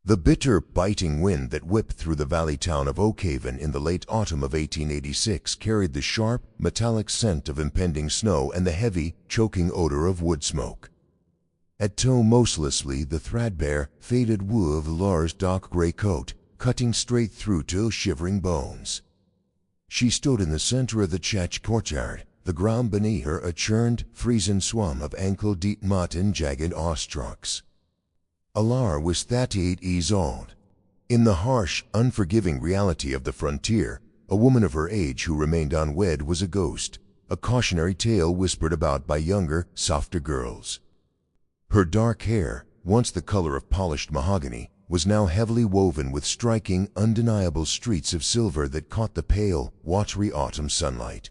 The bitter, biting wind that whipped through the valley town of Oakhaven in the late autumn of 1886 carried the sharp, metallic scent of impending snow and the heavy, choking odor of wood smoke. It tore mercilessly the threadbare, faded wool of Laura's dark gray coat, cutting straight through to shivering bones. She stood in the center of the church courtyard, the ground beneath her a churned, freezing swamp of ankle-deep mud and jagged horse tracks. Laura was 38 years old. In the harsh, unforgiving reality of the frontier, a woman of her age who remained unwed was a ghost, a cautionary tale whispered about by younger, softer girls. Her dark hair, once the color of polished mahogany, was now heavily woven with striking, undeniable streaks of silver that caught the pale, watery autumn sunlight.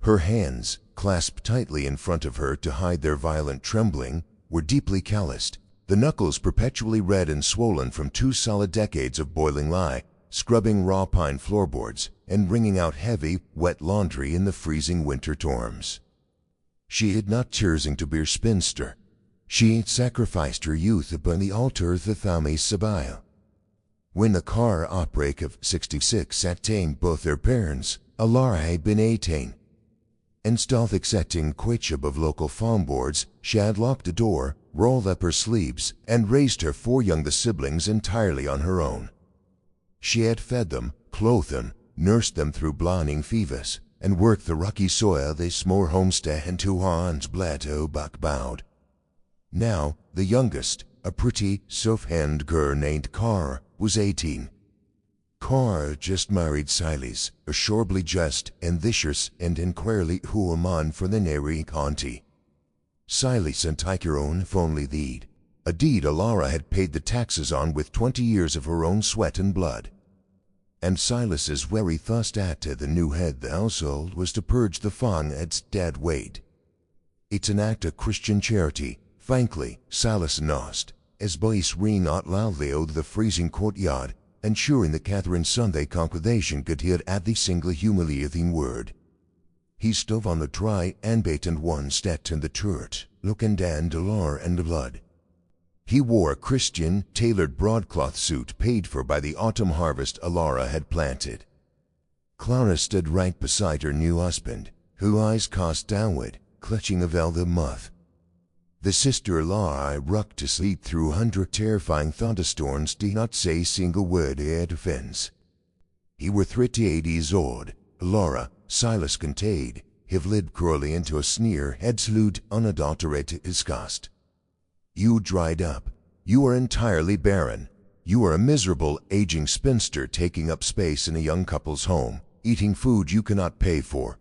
Her hands, clasped tightly in front of her to hide their violent trembling, were deeply calloused, the knuckles perpetually red and swollen from 2 solid decades of boiling lye, scrubbing raw pine floorboards, and wringing out heavy, wet laundry in the freezing winter storms. She had not chosen to be a spinster. She had sacrificed her youth upon the altar of the family Sabile. When the car outbreak of '66 attained both their parents, Laura had been 18. Instead of accepting quitship of local farm boards, she had locked the door, rolled up her sleeves, and raised her 4 younger siblings entirely on her own. She had fed them, clothed them, nursed them through blinding fevers, and worked the rocky soil they small homestead into hands plateau back-bowed. Now, the youngest, a pretty, soft-handed girl named Cara, was 18. Cara just married Silas, assuredly just, ambitious, and entirely who a man for the nary county. Silas and Tycheron if only deed, a deed Laura had paid the taxes on with 20 years of her own sweat and blood. And Silas's very first act as the new head of the household was to purge the fang at its dead weight. It's an act of Christian charity, frankly, Silas announced, as boys ring out loudly out of the freezing courtyard, ensuring the Catherine Sunday congregation could hear every single humiliating word. He stood on the try and bait and one stepped in the church, looking down the Laura and the blood. He wore a Christian, tailored broadcloth suit paid for by the autumn harvest Laura had planted. Clara stood right beside her new husband, whose eyes cast downward, clutching a velvet muff. The sister Laura rocked to sleep through 100 terrifying thunderstorms did not say a single word in her defense. He were 38 years old. Laura, Silas contained, his lid curling into a sneer absolute unadulterated disgust. You dried up. You are entirely barren. You are a miserable, aging spinster taking up space in a young couple's home, eating food you cannot pay for.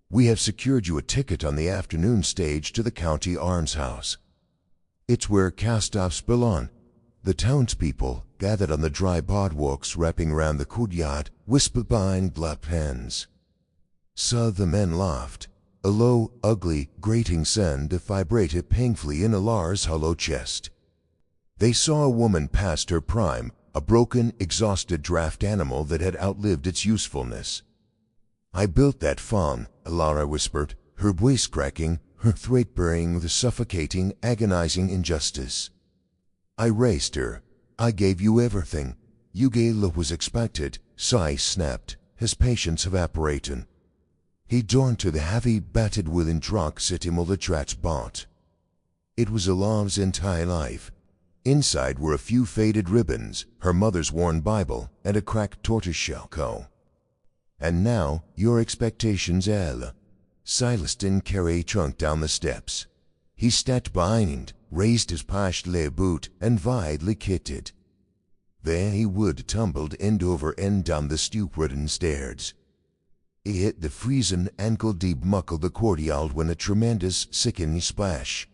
We have secured you a ticket on the afternoon stage to the county arms house. It's where cast-offs belong. The townspeople, gathered on the dry boardwalks wrapping around the courtyard, whispered behind gloved hands. So the men laughed. A low, ugly, grating sound vibrated painfully in Laura's hollow chest. They saw a woman past her prime, a broken, exhausted draft animal that had outlived its usefulness. I built that fawn, Laura whispered, her voice cracking, her throat burning with a suffocating, agonizing injustice. I raised her. I gave you everything. You gave what was expected. Silas snapped, his patience evaporating. He turned to the heavy, battered wooden truck sitting on the track's bot. It was Laura's entire life. Inside were a few faded ribbons, her mother's worn Bible, and a cracked tortoiseshell comb. And now, your expectations, Elle. Silas didn't carry a trunk down the steps. He stepped behind, raised his pashed leather boot, and widely kicked it. There he would tumbled end over end down the stoop-ridden stairs. He hit the freezing, ankle-deep muck of the courtyard when a tremendous, sickening splash.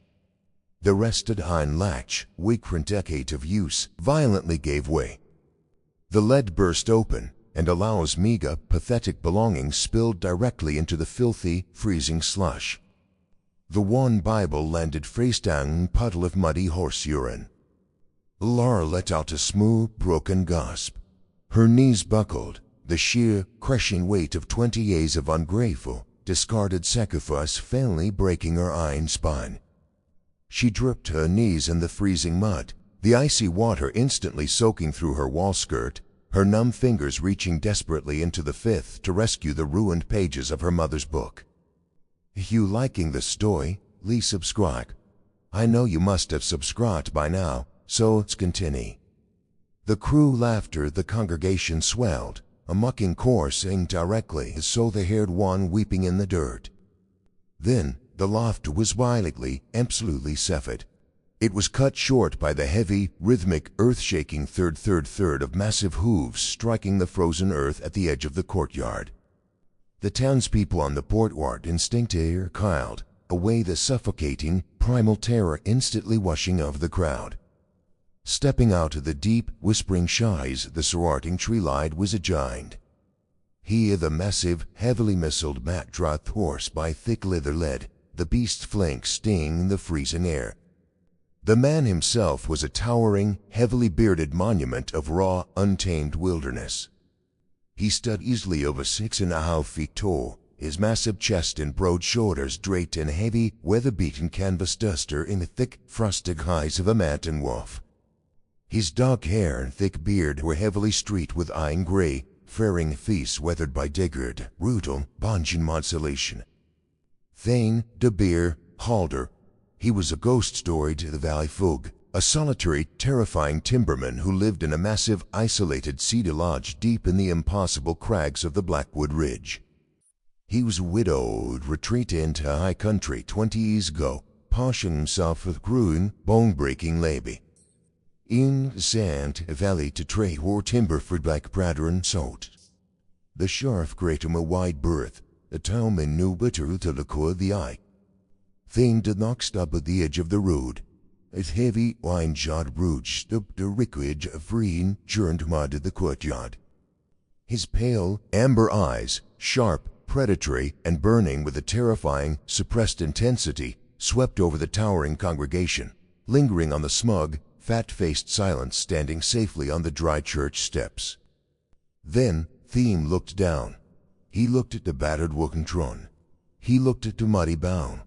The rusted iron latch, weak from decades of use, violently gave way. The lead burst open, and Laura's meager, pathetic belongings spilled directly into the filthy, freezing slush. The worn Bible landed face down in a puddle of muddy horse urine. Laura let out a smooth, broken gasp. Her knees buckled, the sheer, crushing weight of 20 years of ungrateful, discarded sacrifice faintly breaking her iron spine. She dropped her knees in the freezing mud, the icy water instantly soaking through her wall skirt, her numb fingers reaching desperately into the fifth to rescue the ruined pages of her mother's book. If you liking the story, please subscribe. I know you must have subscribed by now, so let's continue. The crew laughter, the congregation swelled, a mocking chorus sang directly as so the haired one weeping in the dirt. Then the laughter was violently, absolutely severed. It was cut short by the heavy, rhythmic, earth-shaking third of massive hooves striking the frozen earth at the edge of the courtyard. The townspeople on the portward instinctively recoiled, away the suffocating, primal terror instantly washing over the crowd. Stepping out of the deep, whispering shadows, the sorority tree-lined was a giant. He, the massive, heavily missiled mat dragged horse by thick leather led, the beast's flanks stinging the freezing air. The man himself was a towering, heavily bearded monument of raw, untamed wilderness. He stood easily over 6.5 feet tall, his massive chest and broad shoulders draped in heavy, weather-beaten canvas duster in the thick, frosted eyes of a mountain wolf. His dark hair and thick beard were heavily streaked with iron gray, furring face weathered by degraded, brutal, bunging modulation. Thane, De Beer, Halder. He was a ghost story to the Valley Folk, a solitary, terrifying timberman who lived in a massive, isolated cedar lodge deep in the impossible crags of the Blackwood Ridge. He was widowed, retreated into high country 20 years ago, portioning himself with growing, bone-breaking labor. In the sand valley to trade or timber for black powder and salt. The sheriff gave him a wide berth, the townman knew better to look of the eye. Thane did not stop at the edge of the road. A heavy, wine-shod brooch stooped the wreckage of green, churned mud of the courtyard. His pale, amber eyes, sharp, predatory, and burning with a terrifying, suppressed intensity, swept over the towering congregation, lingering on the smug, fat-faced Silas standing safely on the dry church steps. Then Thane looked down. He looked at the battered wooden throne. He looked at the muddy bound.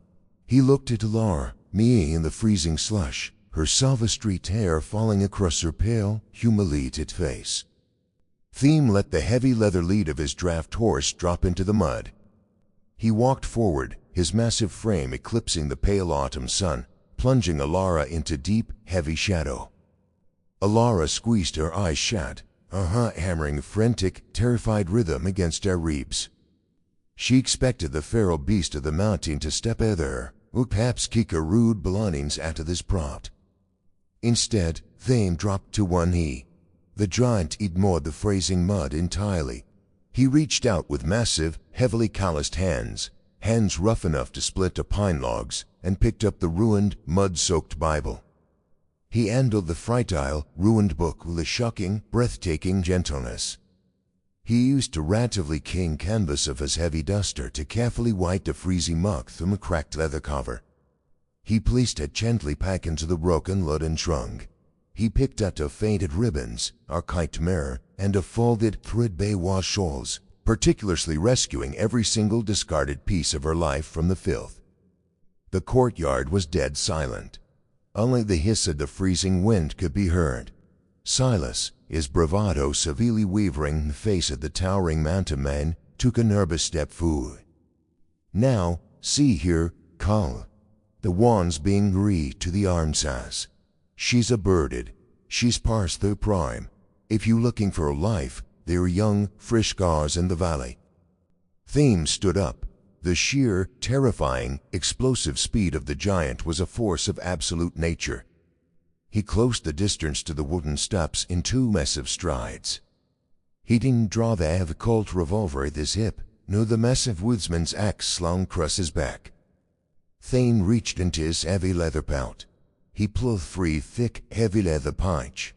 He looked at Laura, me in the freezing slush, her silver-streaked hair falling across her pale, humiliated face. Thane let the heavy leather lead of his draft horse drop into the mud. He walked forward, his massive frame eclipsing the pale autumn sun, plunging Alara into deep, heavy shadow. Alara squeezed her eyes shut, her heart hammering frantic, terrified rhythm against her ribs. She expected the feral beast of the mountain to step at her, or perhaps kick her rude belongings out of this prompt. Instead, Thane dropped to one knee. The giant ignored the freezing mud entirely. He reached out with massive, heavily calloused hands rough enough to split the pine logs, and picked up the ruined, mud-soaked Bible. He handled the fragile, ruined book with a shocking, breathtaking gentleness. He used the relatively clean canvas of his heavy duster to carefully wipe the freezing muck from a cracked leather cover. He placed it gently back into the broken leaden trunk. He picked up the faded ribbons, archaic mirror, and the folded threadbare wash shawls, particularly rescuing every single discarded piece of her life from the filth. The courtyard was dead silent. Only the hiss of the freezing wind could be heard. Silas, his bravado severely wavering in the face of the towering mountain man, took a nervous step forward. Now, see here, Carl. The one's being greed to the arm size. She's a birded. She's past their prime. If you looking for a life, there are young, fresh scars in the valley. Thane stood up. The sheer, terrifying, explosive speed of the giant was a force of absolute nature. He closed the distance to the wooden steps in 2 massive strides. He didn't draw the heavy Colt revolver at his hip, nor the massive woodsman's axe slung across his back. Thane reached into his heavy leather pouch. He pulled 3 thick, heavy leather pouch.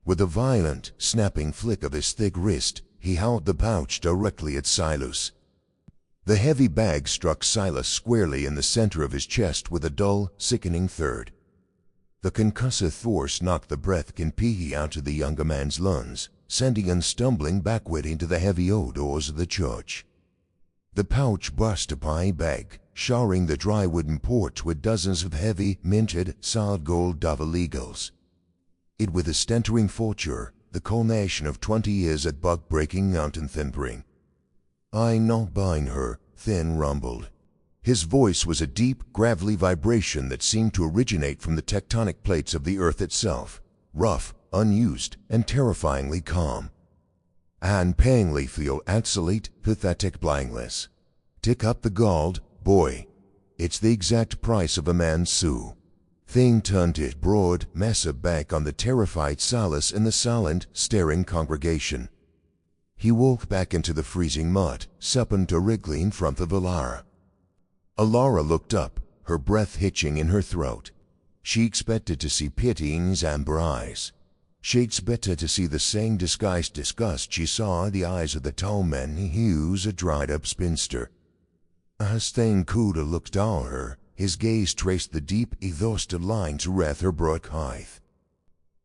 With a violent, snapping flick of his thick wrist, he held the pouch directly at Silas. The heavy bag struck Silas squarely in the center of his chest with a dull, sickening thud. The concussive force knocked the breath completely out of the younger man's lungs, sending him stumbling backward into the heavy old doors of the church. The pouch burst upon a bag, showering the dry wooden porch with dozens of heavy, minted, solid gold double eagles. It with a stentering forture, the culmination of 20 years at buck-breaking mountain timbering. "I not buying her," Thin rumbled. His voice was a deep, gravelly vibration that seemed to originate from the tectonic plates of the earth itself, rough, unused, and terrifyingly calm. "And payingly feel absolute, pathetic blindness. Tick up the gold, boy. It's the exact price of a man's sou." Thing turned his broad, massive back on the terrified Silas and the silent, staring congregation. He walked back into the freezing mud, serpent directly in front of Alara. Alara looked up, her breath hitching in her throat. She expected to see pity in his amber eyes. She expected to see the same disguised disgust she saw in the eyes of the tall man who was a dried-up spinster. As Thane Kuda looked down her, his gaze traced the deep, exhausted lines around her broad height.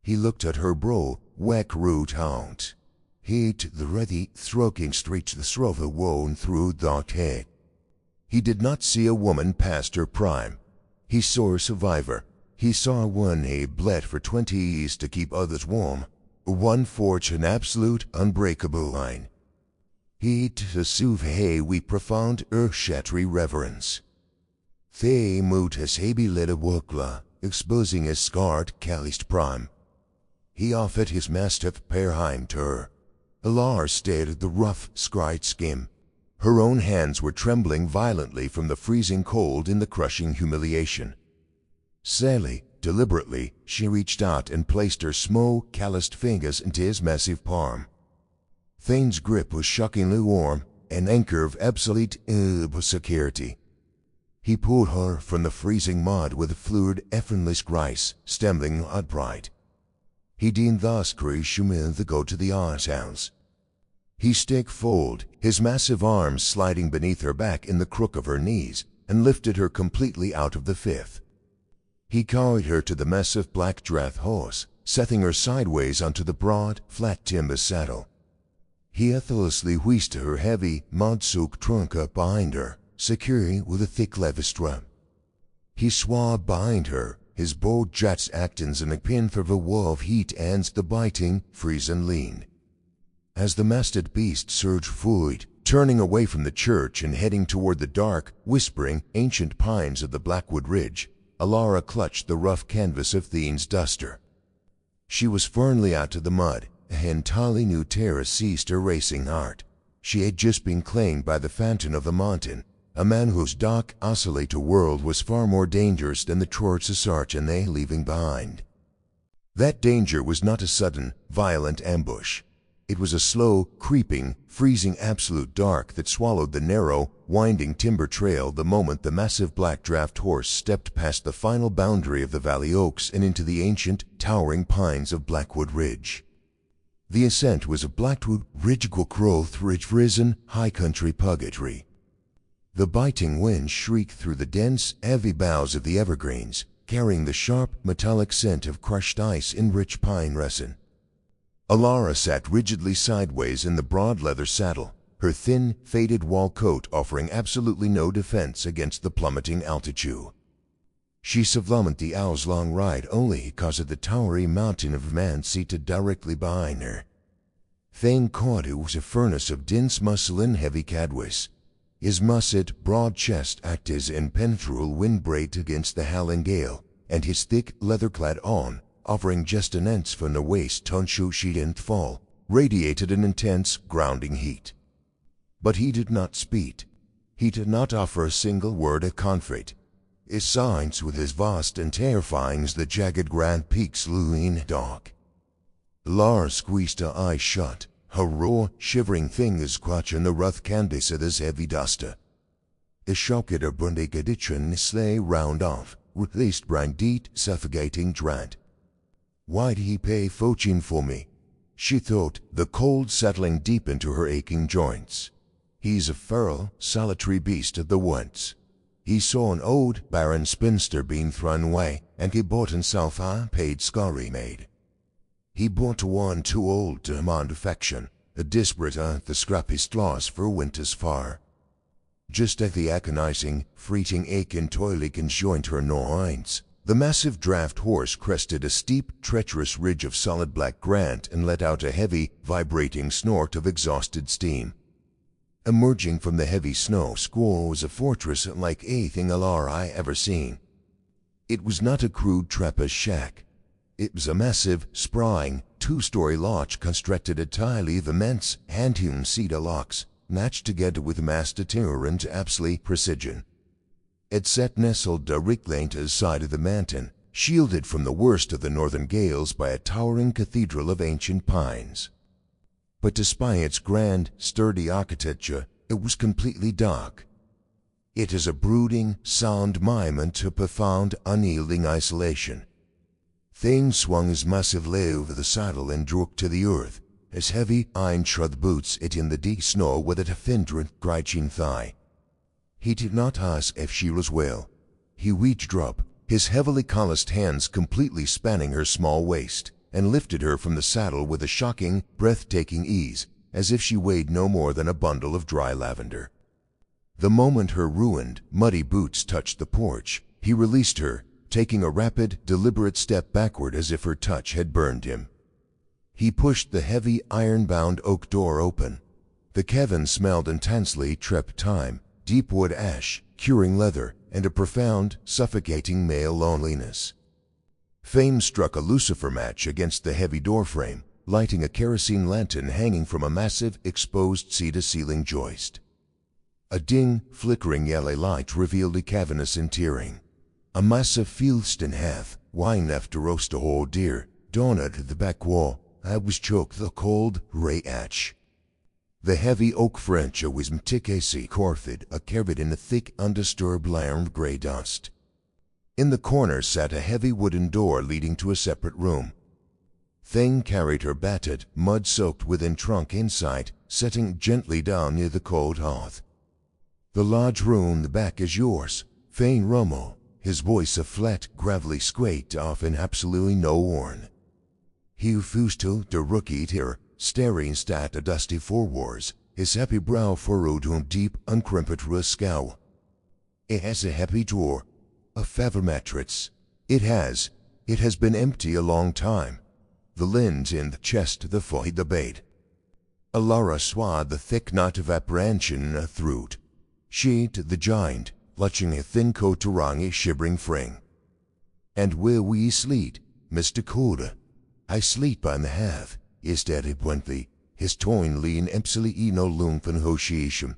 He looked at her broad, whack root hound. Heat the ready, stroking stretched the throat woven through dark hair. He did not see a woman past her prime. He saw a survivor. He saw one who bled for 20 years to keep others warm. One forged an absolute, unbreakable line. He to soothe hay with profound, earth-shattering reverence. They moved his heavy leather workla, exposing his scarred, calloused prime. He offered his mastiff Perheim to her. Alar stared at the rough, scarred skin. Her own hands were trembling violently from the freezing cold and the crushing humiliation. Sadly, deliberately, she reached out and placed her small, calloused fingers into his massive palm. Thane's grip was shockingly warm, an anchor of absolute security. He pulled her from the freezing mud with a fluid, effortless grace, stumbling upright. He deemed thus Shumin the go to the outcasts. He staggered forward, his massive arms sliding beneath her back in the crook of her knees, and lifted her completely out of the fifth. He carried her to the massive black draft horse, setting her sideways onto the broad, flat timber saddle. He effortlessly hoisted her heavy, mud-soaked trunk up behind her, securing with a thick leather strap. He swung behind her, his bold jets acting as a pin for the wall of heat and the biting, freezing lean. As the masted beast surged forward, turning away from the church and heading toward the dark, whispering, ancient pines of the Blackwood Ridge, Alara clutched the rough canvas of Thene's duster. She was firmly out of the mud. An entirely new terror seized her racing heart. She had just been claimed by the Phantom of the Mountain, a man whose dark, oscillator world was far more dangerous than the torch sergeant they leaving behind. That danger was not a sudden, violent ambush. It was a slow, creeping, freezing absolute dark that swallowed the narrow, winding timber trail the moment the massive black draft horse stepped past the final boundary of the valley oaks and into the ancient, towering pines of Blackwood Ridge. The ascent was a Blackwood Ridge growth ridge risen, high country purgatory. The biting wind shrieked through the dense, heavy boughs of the evergreens, carrying the sharp, metallic scent of crushed ice in rich pine resin. Alara sat rigidly sideways in the broad leather saddle, her thin, faded wool coat offering absolutely no defense against the plummeting altitude. She surmounted the hours-long ride only because of the towering mountain of man seated directly behind her. Thane Cordu was a furnace of dense muscle and heavy cadwis. His musset, broad chest acted as impenetrable windbreak against the howling gale, and his thick, leather-clad arm, offering just an inch from the waist tonsure she didn't fall, radiated an intense, grounding heat. But he did not speak. He did not offer a single word of comfort. His signs with as vast and terrifying as the jagged grand peaks looming dark. Lara squeezed her eyes shut, her raw, shivering fingers clutching the rough canvas of his heavy duster. The shock at her bundigadichon sleigh round off, released brand deep, suffocating dread. Why'd he pay fortune for me? She thought, the cold settling deep into her aching joints. He's a feral, solitary beast of the woods. He saw an old, barren spinster being thrown away, and he bought himself a paid scullery maid. He bought one too old to demand affection, a desperate the scrappiest loss for winter's fire. Just as the agonizing, fleeting ache and toil conjoined her loins, The massive draft horse crested a steep, treacherous ridge of solid black granite and let out a heavy, vibrating snort of exhausted steam. Emerging from the heavy snow squall was a fortress unlike anything Alara ever seen. It was not a crude trappist shack. It was a massive, sprawling, two-story lodge constructed entirely of immense, hand-hewn cedar logs, matched together with massed adherent absolute precision. It sat nestled directly into the side of the mountain, shielded from the worst of the northern gales by a towering cathedral of ancient pines. But despite its grand, sturdy architecture, it was completely dark. It is a brooding, sound monument to profound, unyielding isolation. Thane swung his massive leg over the saddle and dropped to the earth, his heavy, iron-shod boots hitting the deep snow with a defendant, crouching thigh. He did not ask if she was well. He reached up, his heavily calloused hands completely spanning her small waist, and lifted her from the saddle with a shocking, breathtaking ease, as if she weighed no more than a bundle of dry lavender. The moment her ruined, muddy boots touched the porch, he released her, taking a rapid, deliberate step backward as if her touch had burned him. He pushed the heavy, iron-bound oak door open. The cabin smelled intensely turpentine, deep wood ash, curing leather, and a profound, suffocating male loneliness. Fame struck a lucifer match against the heavy doorframe, lighting a kerosene lantern hanging from a massive, exposed cedar ceiling joist. A dim, flickering yellow light revealed the cavernous interior. A massive feasting hearth, wine enough to roast a whole deer, dawned at the back wall. I was choked the cold, gray ash. The heavy oak furniture was meticulously carved, covered in a thick, undisturbed layer of gray dust. In the corner sat a heavy wooden door leading to a separate room. Thane carried her battered, mud-soaked wooden trunk inside, setting gently down near the cold hearth. "The large room in the back is yours," Thane rumbled, his voice a flat, gravelly squeak off in absolutely no horn. He refused to, the rookie here, staring at the dusty floorboards, his happy brow furrowed in a deep, uncomfortable scowl. "It has a heavy drawer, a feather mattress. It has been empty a long time. The lens in the chest the foot the bed." Alara swallowed the thick knot of apprehension in her throat. She, the giant, clutching a thin coat around a shivering frame. "And where will ye sleep, Mr. Calder?" "I sleep on the hearth," he stated bluntly, his tone lean absolutely no loom for negotiation.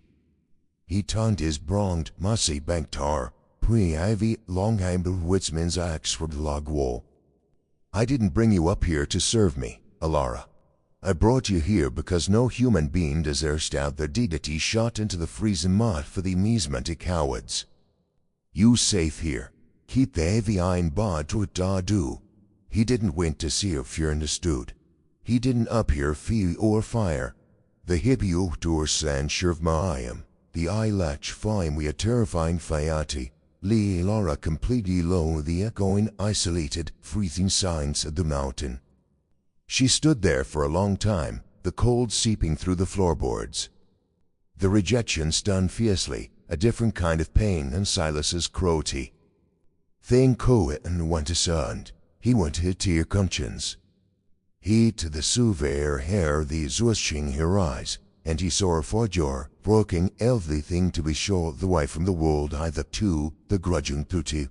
He turned his bronzed, mossy banked hair, pre-ivy, long-handled woodsman's axe from the log wall. "I didn't bring you up here to serve me, Alara. I brought you here because no human being deserves out their dignity shot into the freezing mud for the amusement of cowards. You safe here. Keep the heavy iron bar to it do. He didn't went to see if you understood. He didn't up here feel or fire. The hippie outdoor sand serve my am. The eyelash fine we a terrifying fiati. Lee Laura completely low the echoing, isolated, freezing signs of the mountain." She stood there for a long time, the cold seeping through the floorboards. The rejection stung fiercely, a different kind of pain than Silas's cruelty. Thane coed and went aside. He wanted to your conscience. He to the souvenir hair the exhausting her eyes, and he saw her forger, broken everything to be sure the wife from the world either to the grudging duty.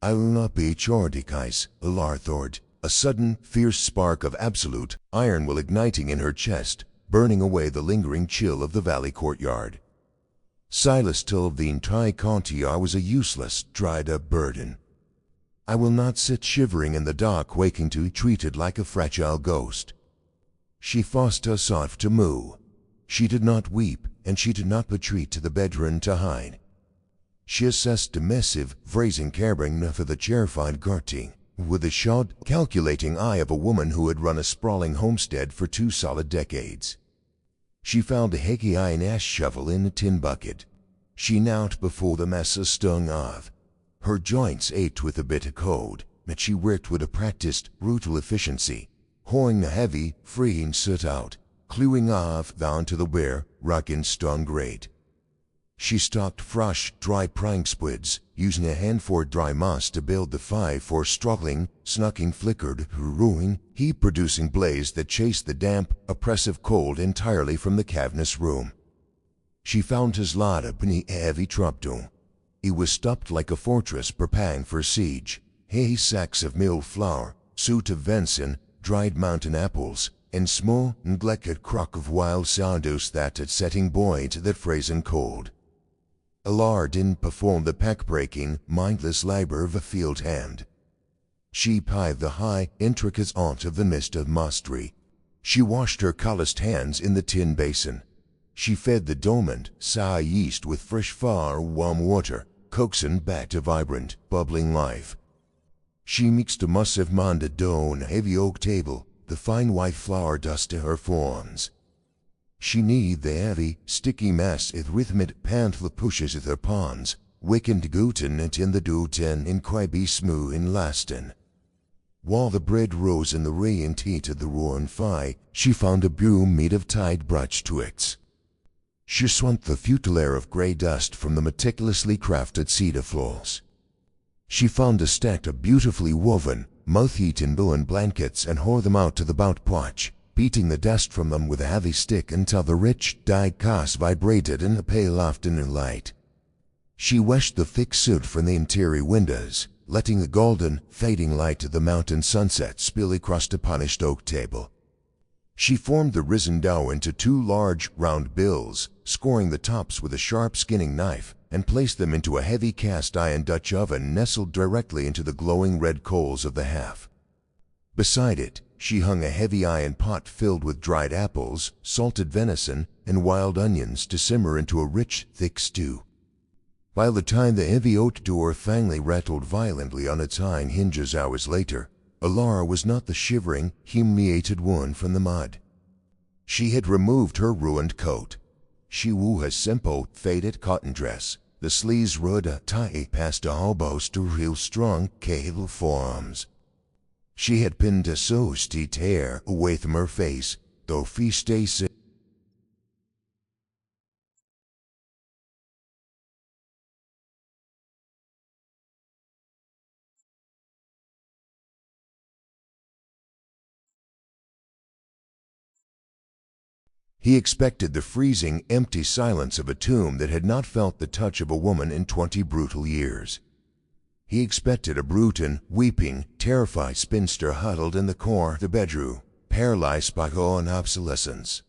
"I will not be Chordicais," Alar thought, a sudden, fierce spark of absolute iron will igniting in her chest, burning away the lingering chill of the valley courtyard. Silas told the entire courtyard was a useless, dried-up burden. "I will not sit shivering in the dark waking to be treated like a fragile ghost." She forced herself to move. She did not weep, and she did not retreat to the bedroom to hide. She assessed the massive, brazen cabin for the terrified Gertie, with the sharp, calculating eye of a woman who had run a sprawling homestead for 2 solid decades. She found a heavy iron ash shovel in a tin bucket. She knelt before the mess stung off. Her joints ached with a bitter cold, but she worked with a practiced, brutal efficiency, hauling the heavy, freeing soot out, clewing off down to the bare, rocking stone grate. She stocked fresh, dry prank squids, using a handful of dry moss to build the fire for struggling, snucking flickered, ruin, heat-producing blaze that chased the damp, oppressive cold entirely from the cavernous room. She found his ladder beneath a heavy trapdoor. It was stopped like a fortress preparing for siege. Heavy sacks of milled flour, suit of venison, dried mountain apples, and small, neglected crock of wild sourdough that had setting buoyed that frozen cold. Alar didn't perform the pack-breaking, mindless labor of a field hand. She plied the high, intricate art of the mist of mastery. She washed her calloused hands in the tin basin. She fed the dormant, sour yeast with fresh far warm water, coaxing back to vibrant, bubbling life. She mixed a massive manda dough on a heavy oak table, the fine white flour dust to her forearms. She kneaded the heavy, sticky mass with rhythmic panther pushes with her palms, weakened gluten and in the dough in quite be smooth and lasting. While the bread rose in the radiant heat of the roaring fire, she found a broom made of tied birch twigs. She swept the futile air of grey dust from the meticulously crafted cedar floors. She found a stack of beautifully woven, moth-eaten woolen blankets and hauled them out to the bout porch, beating the dust from them with a heavy stick until the rich, dyed cast vibrated in the pale afternoon light. She washed the thick soot from the interior windows, letting the golden, fading light of the mountain sunset spill across the polished oak table. She formed the risen dough into two large, round bills, scoring the tops with a sharp skinning knife, and placed them into a heavy cast-iron Dutch oven nestled directly into the glowing red coals of the hearth. Beside it, she hung a heavy iron pot filled with dried apples, salted venison, and wild onions to simmer into a rich, thick stew. By the time the heavy oak door finally rattled violently on its hind hinges hours later, Alara was not the shivering, humiliated one from the mud. She had removed her ruined coat. She wore a simple, faded cotton dress, the sleeves rudder tight past the elbows to real strong, cable forearms. She had pinned a so-steeped hair away from her face, though feast day said. He expected the freezing, empty silence of a tomb that had not felt the touch of a woman in 20 brutal years. He expected a brooding, weeping, terrified spinster huddled in the corner of the bedroom, paralyzed by awe and obsolescence.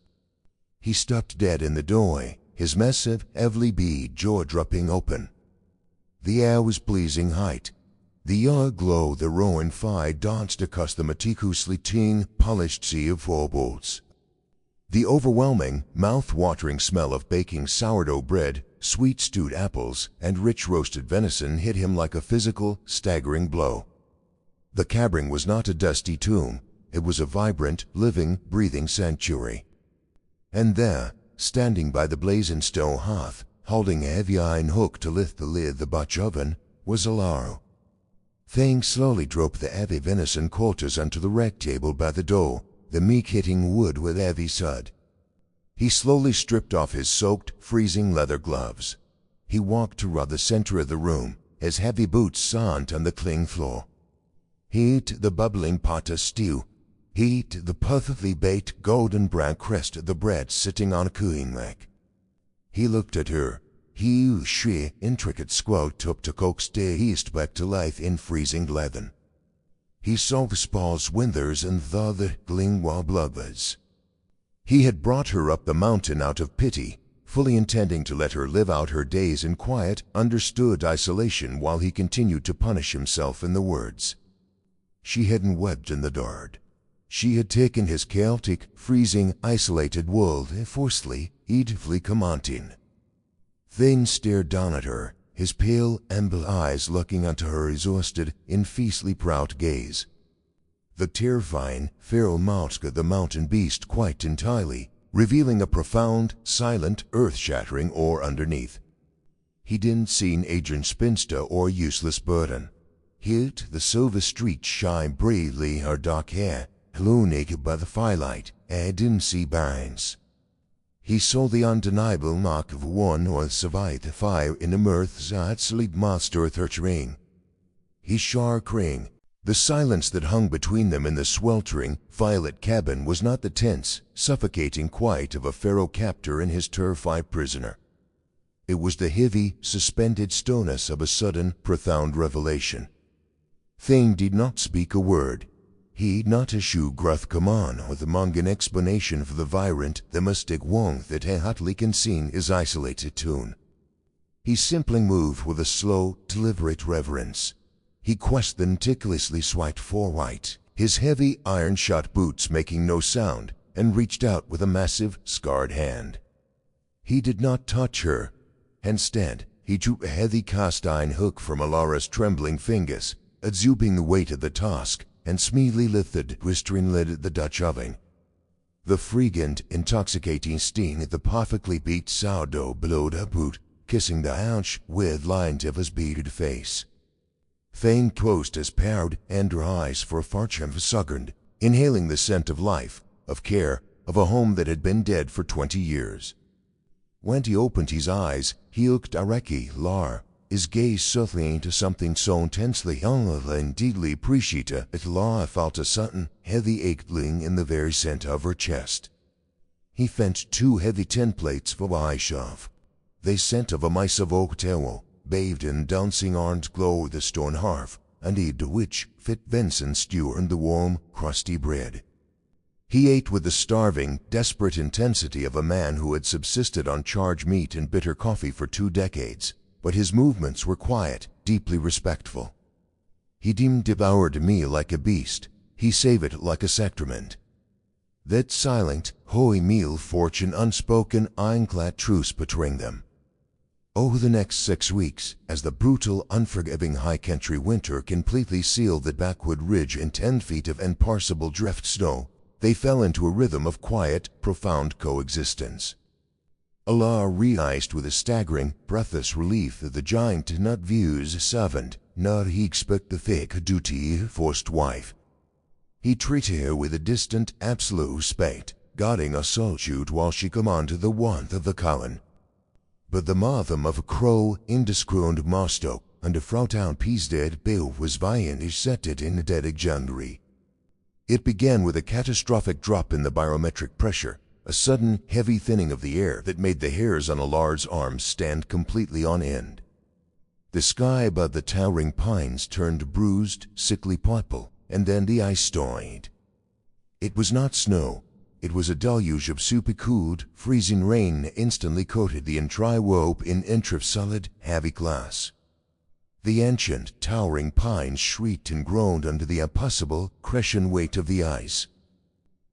He stopped dead in the doorway, his massive, heavily bead jaw dropping open. The air was blazing hot. The yellow glow of the roaring fire danced across the meticulously polished sea of floorboards. The overwhelming, mouth-watering smell of baking sourdough bread, sweet stewed apples, and rich roasted venison hit him like a physical, staggering blow. The cavern was not a dusty tomb. It was a vibrant, living, breathing sanctuary. And there, standing by the blazing stone hearth, holding a heavy iron hook to lift the lid of the Dutch oven, was Alaro. Thang slowly dropped the heavy venison quarters onto the rack table by the door, the meat hitting wood with heavy thud. He slowly stripped off his soaked, freezing leather gloves. He walked toward the center of the room, his heavy boots sawed on the cling floor. He ate the bubbling pot of stew. He ate the perfectly baked golden brown crust of the bread sitting on a cooling rack. He looked at her. He sheer, intricate squat up to coax the yeast back to life in freezing leaven. He saw the spaw's withers and the glingwall blubbers. He had brought her up the mountain out of pity, fully intending to let her live out her days in quiet, understood isolation while he continued to punish himself in the words. She hadn't wept in the dark. She had taken his chaotic, freezing, isolated world forcefully, edifully commenting. Thane stared down at her, his pale, amber eyes looking into her exhausted, infeasibly proud gaze. The terrifying, feral mask of the mountain beast quite entirely, revealing a profound, silent, earth-shattering awe underneath. He didn't see an aging spinster or useless burden. He heard the silver streaks shine bravely her dark hair, illuminated by the firelight, and didn't see bands. He saw the undeniable mark of one or survived the fire in the mirth that sleep master ring. He shark ring. The silence that hung between them in the sweltering, violet cabin was not the tense, suffocating quiet of a pharaoh captor and his terrified prisoner. It was the heavy, suspended stillness of a sudden, profound revelation. Thane did not speak a word. He did not issue gruff command or the Mongan explanation for the virulent, the mystic wong that had hotly seen his isolated tune. He simply moved with a slow, deliberate reverence. He quested and meticulously swiped forward, his heavy iron-shod boots making no sound, and reached out with a massive, scarred hand. He did not touch her. Instead, he drew a heavy cast-iron hook from Alara's trembling fingers, absorbing the weight of the task, and smoothly lifted the twistering lid of the Dutch oven. The fragrant, intoxicating steam of the perfectly baked sourdough billowed about, kissing the ouch with lines of his bearded face. Thane closed his proud, tender eyes for a fraction of a second, inhaling the scent of life, of care, of a home that had been dead for 20 years. When he opened his eyes, he looked directly at Lara, his gaze settling into something so intensely and deeply appreciative that Lara felt a sudden, heavy aching in the very center of her chest. He fetched 2 heavy tin plates for Aishov. They scent of a mice of oak towel, bathed in dancing orange glow of the stone hearth, and ate the which fit venison stew and the warm, crusty bread. He ate with the starving, desperate intensity of a man who had subsisted on charred meat and bitter coffee for 2 decades, but his movements were quiet, deeply respectful. He didn't devour the meal like a beast, he saved it like a sacrament. That silent, holy meal forged an unspoken, ironclad truce between them. Over the next 6 weeks, as the brutal, unforgiving high-country winter completely sealed the backward ridge in 10 feet of impassable drift snow, they fell into a rhythm of quiet, profound coexistence. Alara realized with a staggering, breathless relief that the giant did not view as a servant, nor did he expect the thick duty forced wife. He treated her with a distant, absolute respect, guarding her solitude while she commanded the warmth of the Colin. But the martham of a crow, indiscreet master, and a fraught-out piece-dead bill was violently setted in the dead January. It began with a catastrophic drop in the barometric pressure, a sudden, heavy thinning of the air that made the hairs on Alara's arms stand completely on end. The sky above the towering pines turned bruised, sickly purple, and then the ice stormed. It was not snow. It was a deluge of super-cooled, freezing rain that instantly coated the entire rope in inch of solid, heavy glass. The ancient, towering pines shrieked and groaned under the impossible, crushing weight of the ice.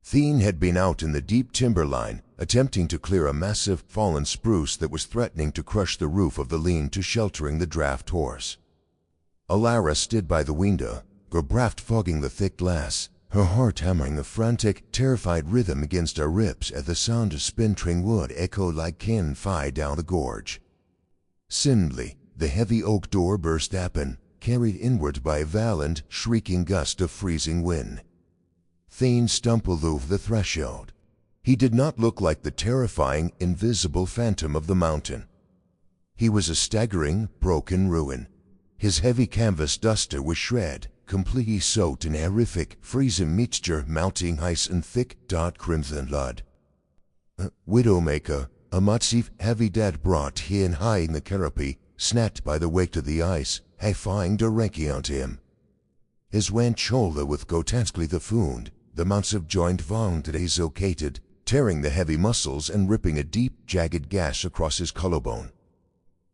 Thane had been out in the deep timberline, attempting to clear a massive, fallen spruce that was threatening to crush the roof of the lean-to sheltering the draft horse. Alara stood by the window, her breath fogging the thick glass, her heart hammering a frantic, terrified rhythm against her ribs as the sound of splintering wood echoed like cannon fire down the gorge. Suddenly, the heavy oak door burst open, carried inward by a violent, shrieking gust of freezing wind. Thane stumbled over the threshold. He did not look like the terrifying, invisible phantom of the mountain. He was a staggering, broken ruin. His heavy canvas duster was shred, completely soaked in a horrific, freezing mixture melting ice and thick, dark crimson blood. Widowmaker, a massive, heavy dead brought here and high in the canopy, snapped by the weight of the ice, high-flying directly onto him. His went shoulder with grotesquely the wound, the massive joint wound dislocated, tearing the heavy muscles and ripping a deep, jagged gash across his collarbone.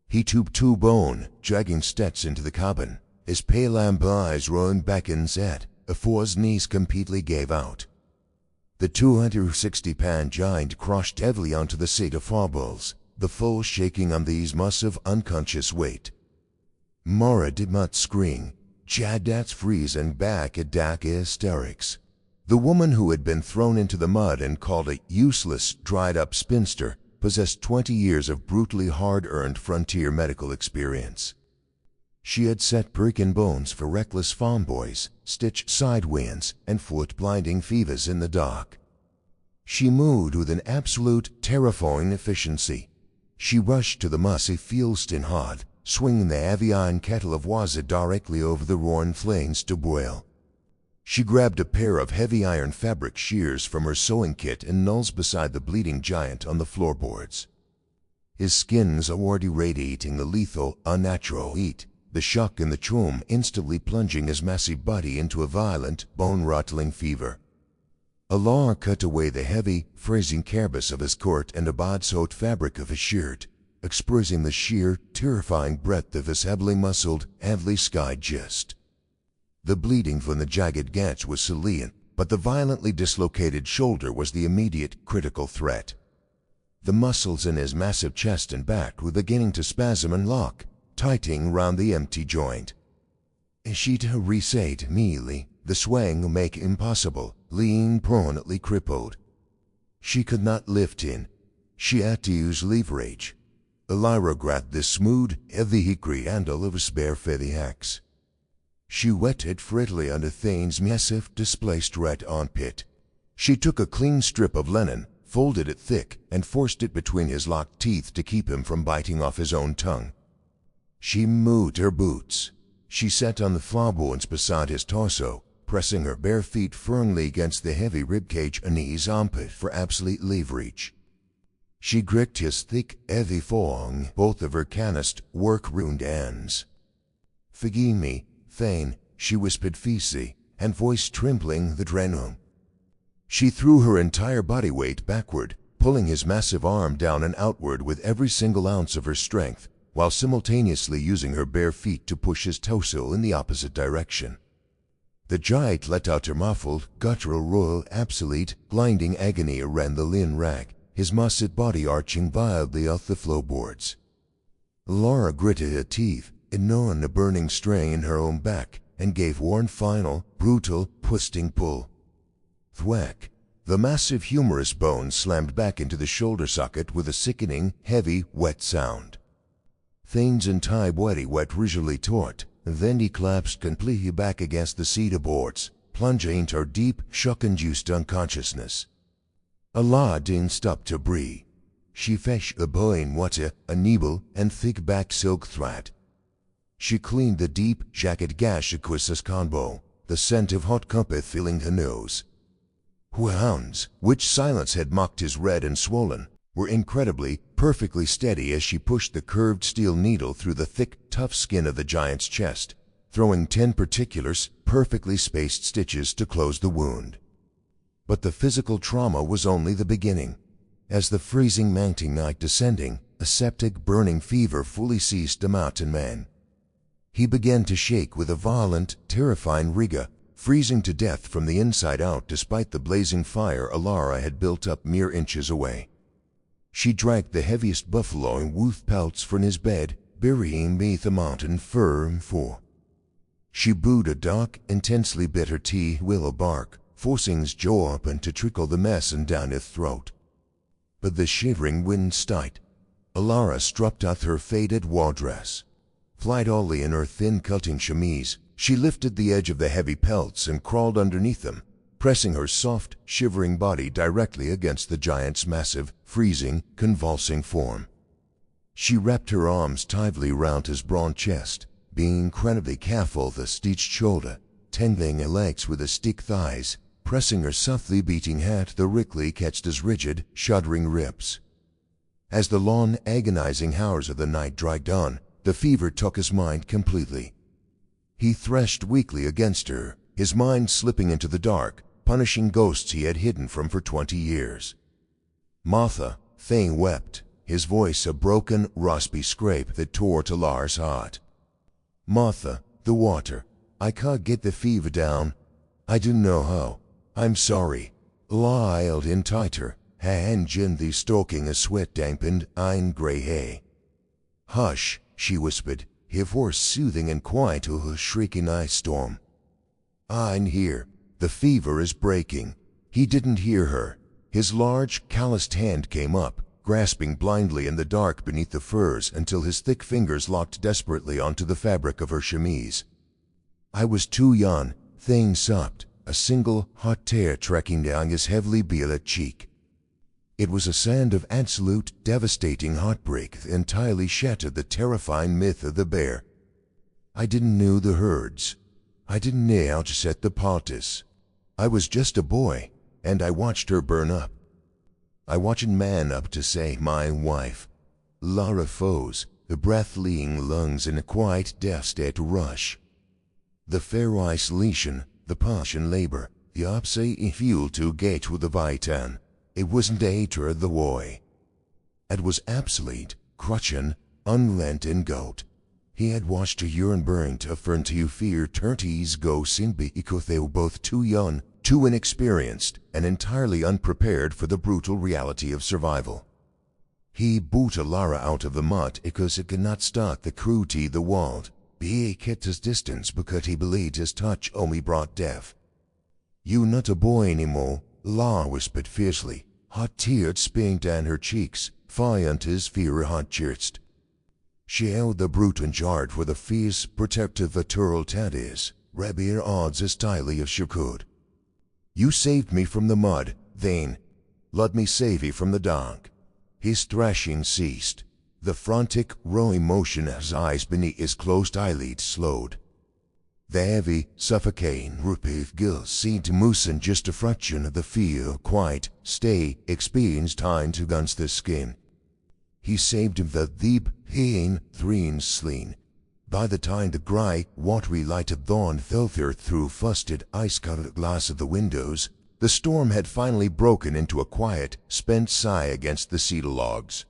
He tubed 2 bone, dragging steps into the cabin, his pale amber eyes rolling back in his head, before his knees completely gave out. The 260-pound giant crashed heavily onto the seat of marbles, the full shaking under his massive unconscious weight. Mara did not scream, jagged at freeze and back at dark hysterics. The woman who had been thrown into the mud and called a useless, dried-up spinster possessed 20 years of brutally hard-earned frontier medical experience. She had set broken bones for reckless farm boys, stitched side winds, and fought blinding fevers in the dark. She moved with an absolute, terrifying efficiency. She rushed to the musty Fieldston hod, swinging the heavy iron kettle of water directly over the roaring flames to boil. She grabbed a pair of heavy iron fabric shears from her sewing kit and knelt beside the bleeding giant on the floorboards. His skin's already radiating the lethal, unnatural heat, the shock and the trauma instantly plunging his massive body into a violent, bone-rattling fever. Alar cut away the heavy, freezing canvas of his coat and the bad-sewed fabric of his shirt, exposing the sheer, terrifying breadth of his heavily muscled, heavily skied chest. The bleeding from the jagged gash was salient, but the violently dislocated shoulder was the immediate, critical threat. The muscles in his massive chest and back were beginning to spasm and lock, tightening round the empty joint. She'd reset immediately, the swaying make impossible, lean permanently crippled. She could not lift in. She had to use leverage. Elira grabbed the smooth, heavy hickory handle of a spare feather axe. She wetted freely under Thane's massive, displaced red armpit. She took a clean strip of linen, folded it thick, and forced it between his locked teeth to keep him from biting off his own tongue. She moved her boots. She sat on the floorboards beside his torso, pressing her bare feet firmly against the heavy ribcage and his armpit for absolute leverage. She gripped his thick, heavy forearm, both of her calloused, work-ruined hands. "Forgive me, Thane," she whispered feebly, and voice trembling the adrenaline. She threw her entire body weight backward, pulling his massive arm down and outward with every single ounce of her strength, while simultaneously using her bare feet to push his torso in the opposite direction. The giant let out a muffled, guttural roar, absolute, blinding agony around the lean rag, his massive body arching wildly off the floorboards. Laura gritted her teeth, ignoring the burning strain in her own back, and gave one final, brutal, twisting pull. Thwack! The massive humerus bone slammed back into the shoulder socket with a sickening, heavy, wet sound. Thane's entire body went rigidly taut, and then he collapsed completely back against the cedar boards, plunging into her deep, shock-induced unconsciousness. Elira didn't stop to breathe. She fetched a boiling water, a needle, and thick-backed silk thread. She cleaned the deep, jagged gash across his combo, the scent of hot copper filling her nose. Her hands, which Silas had marked as red and swollen, were incredibly, perfectly steady as she pushed the curved steel needle through the thick, tough skin of the giant's chest, throwing 10 particular, perfectly spaced stitches to close the wound. But the physical trauma was only the beginning. As the freezing mounting night descending, a septic, burning fever fully seized the mountain man. He began to shake with a violent, terrifying rigor, freezing to death from the inside out despite the blazing fire Elira had built up mere inches away. She dragged the heaviest buffalo and wolf pelts from his bed, burying beneath the mountain fur and fur. She brewed a dark, intensely bitter tea willow bark, forcing his jaw open to trickle the medicine down his throat. But the shivering wind stayed. Elira stripped out her faded war dress. Flight only in her thin cutting chemise, she lifted the edge of the heavy pelts and crawled underneath them, pressing her soft, shivering body directly against the giant's massive, freezing, convulsing form. She wrapped her arms tightly round his broad chest, being incredibly careful of the stitched shoulder, tangling her legs with his thick thighs, pressing her softly beating head directly against his rigid, shuddering ribs. As the long, agonizing hours of the night dragged on, the fever took his mind completely. He threshed weakly against her, his mind slipping into the dark, punishing ghosts he had hidden from for 20 years. "Martha," Thane wept, his voice a broken, raspy scrape that tore to Lara's heart. "Martha, the water. I can't get the fever down. I don't know how. I'm sorry." Lara held in tighter, her hand gently stroking a sweat-dampened, iron-gray hair. "Hush," she whispered, her voice soothing and quiet to her shrieking ice storm. "I'm here. The fever is breaking." He didn't hear her. His large, calloused hand came up, grasping blindly in the dark beneath the furs until his thick fingers locked desperately onto the fabric of her chemise. "I was too young," Thane sobbed, a single, hot tear tracking down his heavily bearded cheek. It was a sand of absolute, devastating heartbreak that entirely shattered the terrifying myth of the bear. I didn't know the herds. I didn't know how to set the parties. I was just a boy, and I watched her burn up. I watched man up to say my wife. Lara Foes, the breath-leading lungs in a quiet death-state rush. The fair isolation, the passion labor, the upside fuel to get to the Vitan. It wasn't hatred the boy. It was absolute, crushing, unrelenting goat. He had watched a urine burn tougher into fear 30s go sin because they were both too young, too inexperienced, and entirely unprepared for the brutal reality of survival. He booted Lara out of the mud because it could not stop the cruelty the world. He kept his distance because he believed his touch only brought death. "You not a boy anymore," Lara whispered fiercely, hot tears spilling down her cheeks, fiant his fear hot chest. She held the brute and jarred for the fierce, protective vittoral taddies, rubbing her odds as tightly as she could. "You saved me from the mud, then. Let me save you from the dark." His thrashing ceased. The frantic, rowing motion of his eyes beneath his closed eyelids slowed. The heavy, suffocating, repetitive gills seemed to loosen just a fraction of the fear, quiet, stay, experienced time to against the skin. He saved him the deep, pain, thrilling sleep. By the time the gray, watery light of dawn filtered through frosted, ice-covered glass of the windows, the storm had finally broken into a quiet, spent sigh against the cedar logs.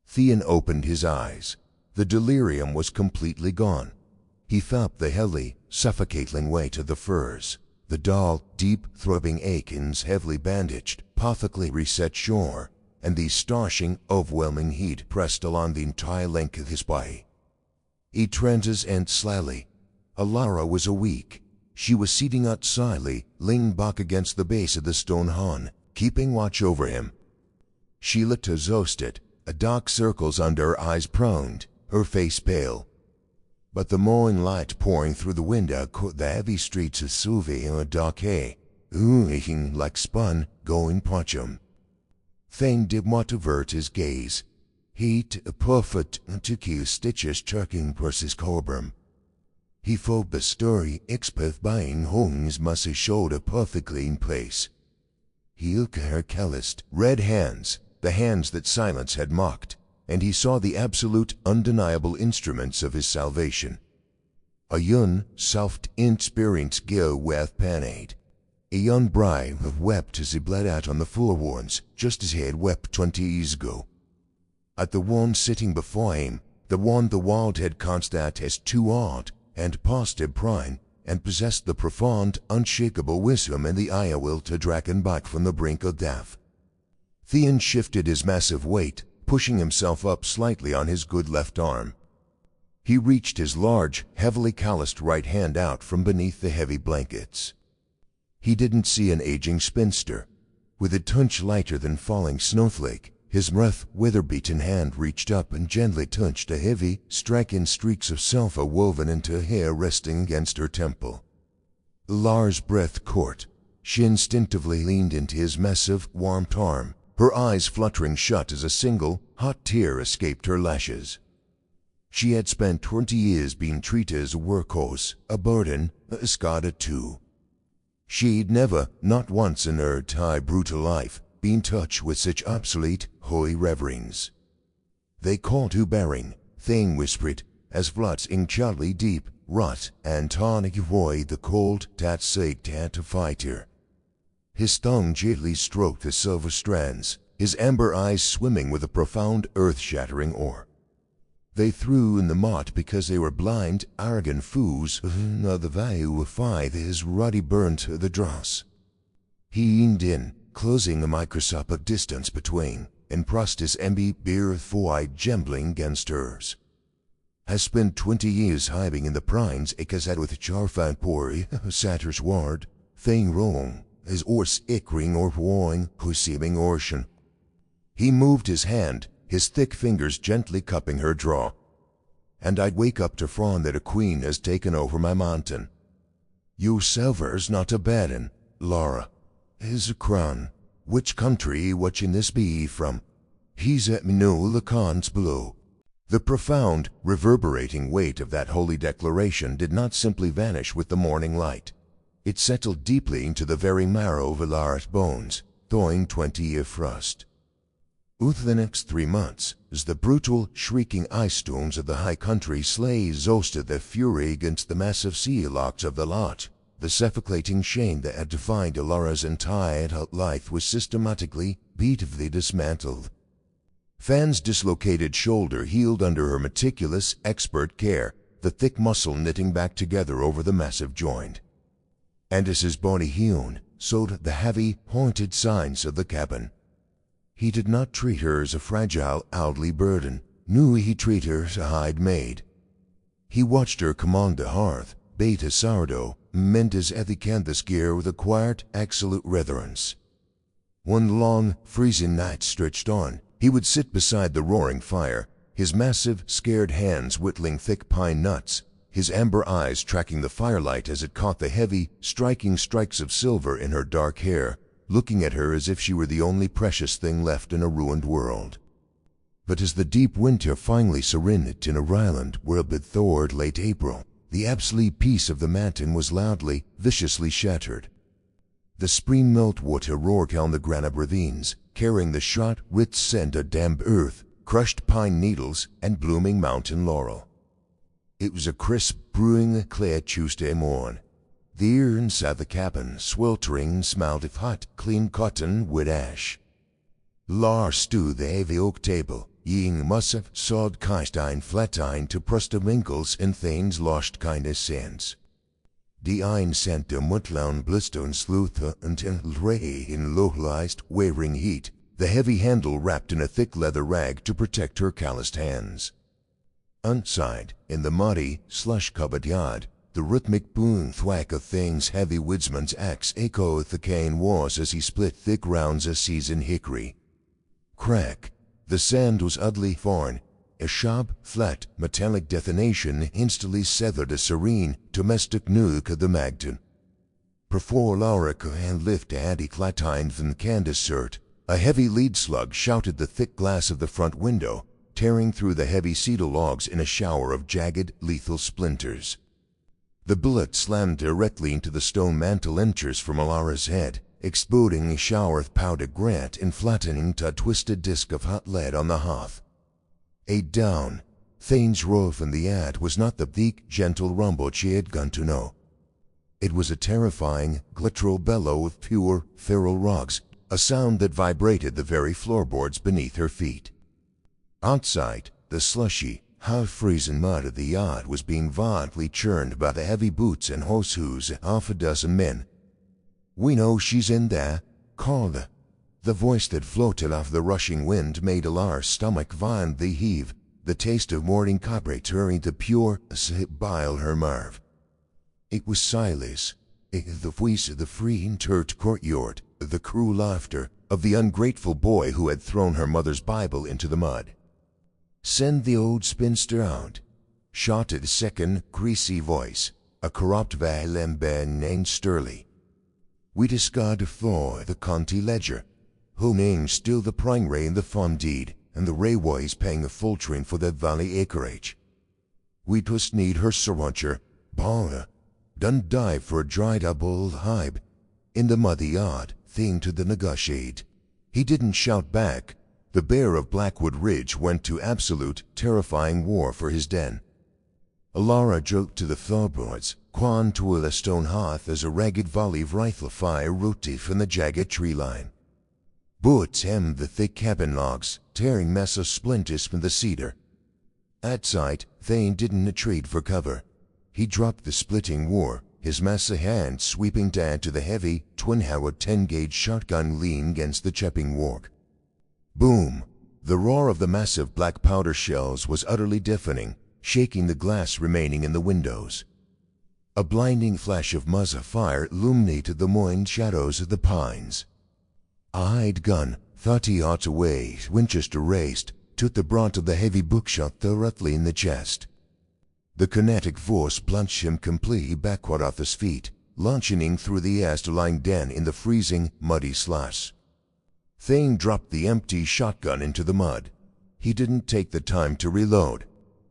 Theon opened his eyes. The delirium was completely gone. He felt the heavy, suffocating weight of the furs, the dull, deep-throbbing achings heavily bandaged, perfectly reset shore, and the starshing, overwhelming heat pressed along the entire length of his body. He trances and slowly. Alara was awake. She was sitting up silently, leaning back against the base of the stone hon, keeping watch over him. She looked exhausted, dark circles under her eyes proned, her face pale. But the morning light pouring through the window caught the heavy streets of Suvi in a dark hay, oohing like spun, going potchum. Thane did not avert his gaze. Heat a perfect to kill stitches chucking versus cobram. He felt the story expert buying Holmes must have showed a perfectly in place. He looked at her calloused, red hands, the hands that silence had mocked, and he saw the absolute, undeniable instruments of his salvation. A young, soft, inexperienced girl with panade. A young bride who wept as he bled out on the floorboards, just as he had wept 20 years ago. At the one sitting before him, the one the world had constated as too odd, and past him prime, and possessed the profound, unshakable wisdom and the eye will to drag him back from the brink of death. Theon shifted his massive weight, pushing himself up slightly on his good left arm. He reached his large, heavily calloused right hand out from beneath the heavy blankets. He didn't see an aging spinster. With a touch lighter than falling snowflake, his rough, weather-beaten hand reached up and gently touched the heavy, striking streaks of sulfur woven into her hair resting against her temple. Lara's breath caught. She instinctively leaned into his massive, warm arm, her eyes fluttering shut as a single, hot tear escaped her lashes. She had spent 20 years being treated as a workhorse, a burden, a Scotta too. She'd never, not once in her entire brutal life, been touched with such obsolete, holy reverence. "They call to bearing," Thane whispered, as floods in Charlie deep, rot, and tonic avoid the cold, that sake to fight her. His tongue gently stroked the silver strands, his amber eyes swimming with a profound, earth-shattering awe. They threw in the mud because they were blind, arrogant fools who know the value of fire that is ruddy burnt the dross. He leaned in, closing the microscopic distance between, and pressed his empty, bare forehead gently against hers. "Has spent 20 years hiding in the pines because that with Charfan Pori, Satyr's ward, Thane wrong, his horse ickring or roaring, receiving ocean." He moved his hand, his thick fingers gently cupping her jaw. "And I'd wake up to find that a queen has taken over my mountain. Your silver's not a bad un, Lara. Is a crown. Which country watching this be from? He's at me know the cons below. The profound, reverberating weight of that holy declaration did not simply vanish with the morning light. It settled deeply into the very marrow of Ilara's bones, thawing 20-year frost. With the next 3 months, as the brutal, shrieking ice storms of the high country sleighs exhausted their fury against the massive sea locks of the lot, the suffocating chain that had defined Ilara's entire adult life was systematically, beautifully dismantled. Fan's dislocated shoulder healed under her meticulous, expert care, the thick muscle knitting back together over the massive joint. And as his body healed, so did the heavy, haunted signs of the cabin. He did not treat her as a fragile, elderly burden, nor he treat her as a hired maid. He watched her command the hearth, bait his sourdough, mend his canvas gear with a quiet, absolute reverence. One long, freezing night stretched on, he would sit beside the roaring fire, his massive, scared hands whittling thick pine nuts, his amber eyes tracking the firelight as it caught the heavy, striking strikes of silver in her dark hair, looking at her as if she were the only precious thing left in a ruined world. But as the deep winter finally serened in a Ryland where but toward late April, the absolute peace of the mountain was loudly, viciously shattered. The spring meltwater roared down the granite ravines, carrying the shot, rich scent of damp earth, crushed pine needles, and blooming mountain laurel. It was a crisp, brewing, clear Tuesday morn. There inside the cabin, sweltering, smelled of hot, clean cotton wood ash. Lars stood the heavy oak table, eating massive, sod Keinstein flatine to prust the wrinkles in Thane's lost kindness sense. The ein sent der Mutlaun blistern sluther until ray in localized, wavering heat, the heavy handle wrapped in a thick leather rag to protect her calloused hands. Outside, in the muddy, slush-covered yard, the rhythmic boom thwack of Thane's heavy woodsman's axe echoed the cane walls as he split thick rounds of seasoned hickory. Crack! The sand was oddly foreign. A sharp, flat, metallic detonation instantly severed the serene, domestic nook of the Magden. Before Laura could lift the anti-clatine from Candace's shirt, a heavy lead slug shouted the thick glass of the front window, tearing through the heavy cedar logs in a shower of jagged, lethal splinters. The bullet slammed directly into the stone mantel inches from Alara's head, exploding a shower of powdered granite and flattening to a twisted disk of hot lead on the hearth. Down, Thane's roar from the ad was not the bleak, gentle rumble she had come to know. It was a terrifying, guttural bellow of pure, feral rocks, a sound that vibrated the very floorboards beneath her feet. Outside, the slushy, half-frozen mud of the yard was being violently churned by the heavy boots and horseshoes of half a dozen men. "We know she's in there. Call her." The voice that floated off the rushing wind made Alara's stomach violently heave. The taste of morning copra turning to pure, bile her nerve. It was Silas, the voice of the free interred courtyard, the cruel laughter of the ungrateful boy who had thrown her mother's Bible into the mud. "Send the old spinster out," shouted a second, greasy voice, a corrupt Valember named Sturley. "We discard for the county ledger, who names still the primary in the farm deed, and the railways paying a full train for that valley acreage. We just need her surrender, bar, done dive for a dried up old hibe, in the muddy yard, thing to the negotiate." He didn't shout back. The bear of Blackwood Ridge went to absolute, terrifying war for his den. Alara joked to the floorboards, clung to a stone hearth as a ragged volley of rifle fire rooted from the jagged tree line. Bullets hemmed the thick cabin logs, tearing massive splinters from the cedar. Outside, Thane didn't retreat for cover. He dropped the splitting war, his massive hand sweeping down to the heavy, twin-Howard 10-gauge shotgun leaning against the chipping work. Boom! The roar of the massive black powder shells was utterly deafening, shaking the glass remaining in the windows. A blinding flash of muzzle fire illuminated the moist shadows of the pines. A hired gun, 30 yards away, Winchester raised, took the brunt of the heavy bookshot directly in the chest. The kinetic force plunged him completely backward off his feet, launching through the air to lying down in the freezing, muddy slush. Thane dropped the empty shotgun into the mud. He didn't take the time to reload.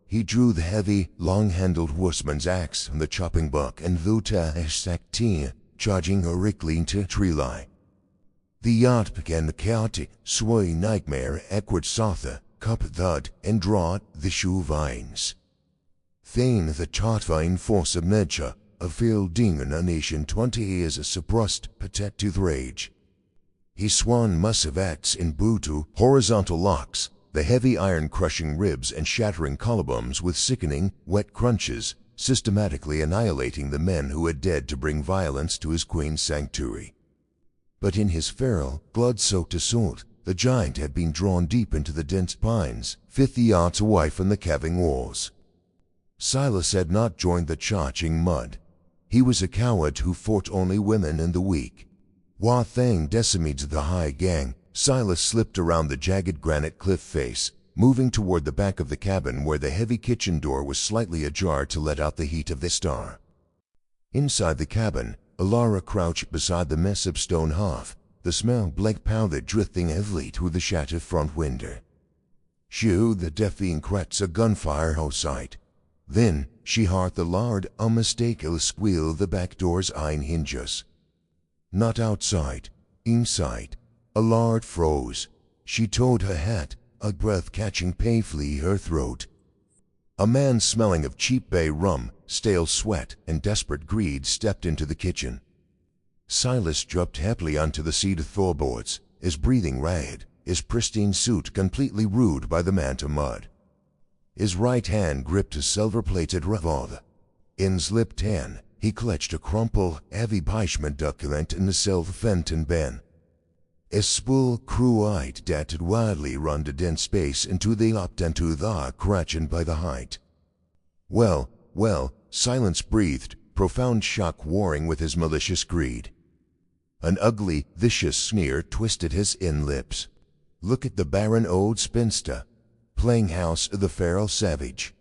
He drew the heavy, long-handled woodsman's axe from the chopping block and vuta esacti, charging directly into tree-line. The yacht began to chaotic, sway nightmare equid sotha, cup thud, and draw the shoe vines. Thane the chartvine force of nature, a field demon a nation 20 years a suppressed protective rage. He swung massive acts in brutal, horizontal locks, the heavy iron crushing ribs and shattering collarbones with sickening, wet crunches, systematically annihilating the men who had dared to bring violence to his queen's sanctuary. But in his feral, blood-soaked assault, the giant had been drawn deep into the dense pines, 50 yards away from the caving walls. Silas had not joined the charging mud. He was a coward who fought only women and the weak. While Thane decimated the high gang, Silas slipped around the jagged granite cliff face, moving toward the back of the cabin where the heavy kitchen door was slightly ajar to let out the heat of the star. Inside the cabin, Alara crouched beside the mess of stone hearth, the smell of black powder drifting heavily through the shattered front window. She heard the deafening cracks of gunfire outside. Then she heard the loud, unmistakable squeal of the back door's iron hinges. Not outside, inside. Alara froze. She towed her hat, a breath catching painfully her throat. A man smelling of cheap bay rum, stale sweat, and desperate greed stepped into the kitchen. Silas dropped happily onto the seat of floorboards, his breathing ragged, his pristine suit completely ruined by the manta mud. His right hand gripped a silver-plated revolver. In his left hand, he clutched a crumpled, heavy parchment document in the silver fountain pen. A spool crew-eyed darted wildly round the dense space into the up and to the crouching by the height. Well, Silence breathed, profound shock warring with his malicious greed. An ugly, vicious sneer twisted his in lips. Look at the barren old spinster, playing house of the feral savage.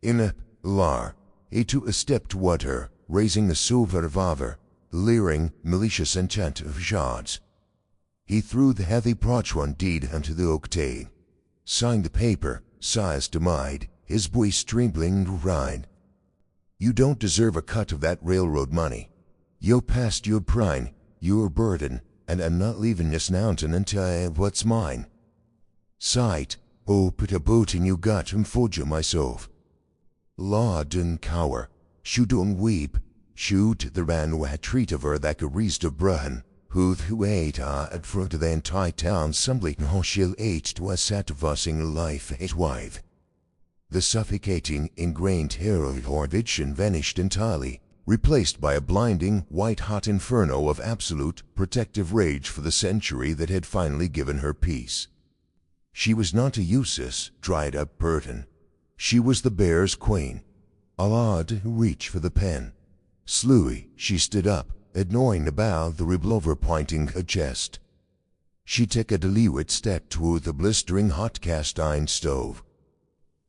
In a lar, he took a step toward her, raising the silver revolver, leering, malicious intent of shards. He threw the heavy parchment deed into the oak table, signed the paper, sized demide, his voice trembling to ride. You don't deserve a cut of that railroad money. You're past your prime, your burden, and I'm not leaving this mountain until I have what's mine. Sight, oh, put a boat in you got and forge myself. Law didn't cower, she don't weep, shoot the man who had treat of her that could reach the bruhan. Who ate at front of the entire town somebody how she'll ate to a satisfying life his wife. The suffocating, ingrained hero of her vision vanished entirely, replaced by a blinding, white-hot inferno of absolute, protective rage for the century that had finally given her peace. She was not a useless, dried-up burden. She was the bear's queen. Allowed reached for the pen. Slowly, she stood up, ignoring about the revolver pointing her chest. She took a deliberate step toward the blistering hot cast iron stove.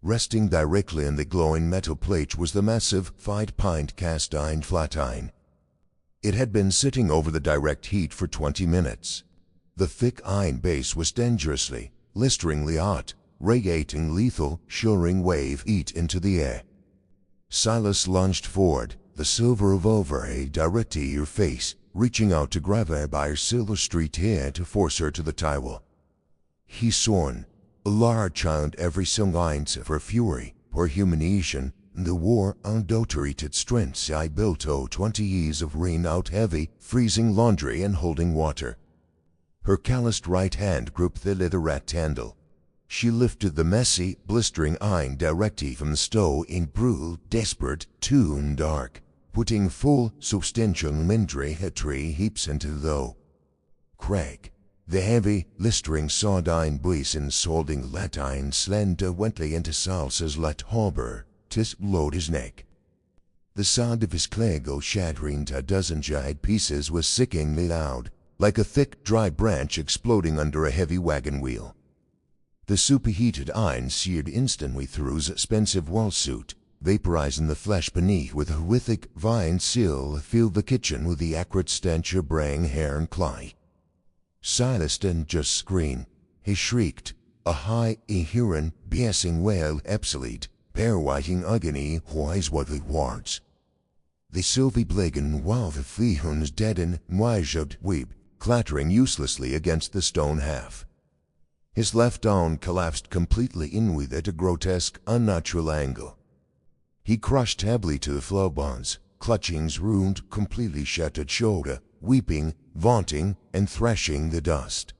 Resting directly in the glowing metal plate was the massive 5-pint cast iron flat iron. It had been sitting over the direct heat for 20 minutes. The thick iron base was dangerously, blisteringly hot, radiating lethal, shivering wave heat into the air. Silas lunged forward, the silver revolver direct to her face, reaching out to grab her by her silver streaked hair to force her to the table. He sworn, a large child every single ounce of her fury, her humiliation, the war unadulterated strengths I built 20 years of rain out heavy, freezing laundry and holding water. Her calloused right hand gripped the leatherette handle. She lifted the messy, blistering iron directly from the stove in brutal, desperate, too dark, putting full, substantial mindry heaps into the crack. The heavy, blistering sardine blazing solding latine slender wently into Silas's left harbor, tis load his neck. The sound of his clegel shattering to a dozen giant pieces was sickeningly loud, like a thick, dry branch exploding under a heavy wagon wheel. The superheated iron seared instantly through his expensive wall-suit, vaporizing the flesh beneath with a horrific vine seal filled the kitchen with the acrid stench of braying hair and clay. Silas didn't just scream. He shrieked, a high, inherent, piercing wail absolute, paralyzing agony whose what it was. The Sylvie Blagan while the Fihun's deadened, measured weep, clattering uselessly against the stone half. His left arm collapsed completely inward at a grotesque, unnatural angle. He crushed heavily to the floorboards, clutching his ruined, completely shattered shoulder, weeping, vaunting, and thrashing the dust.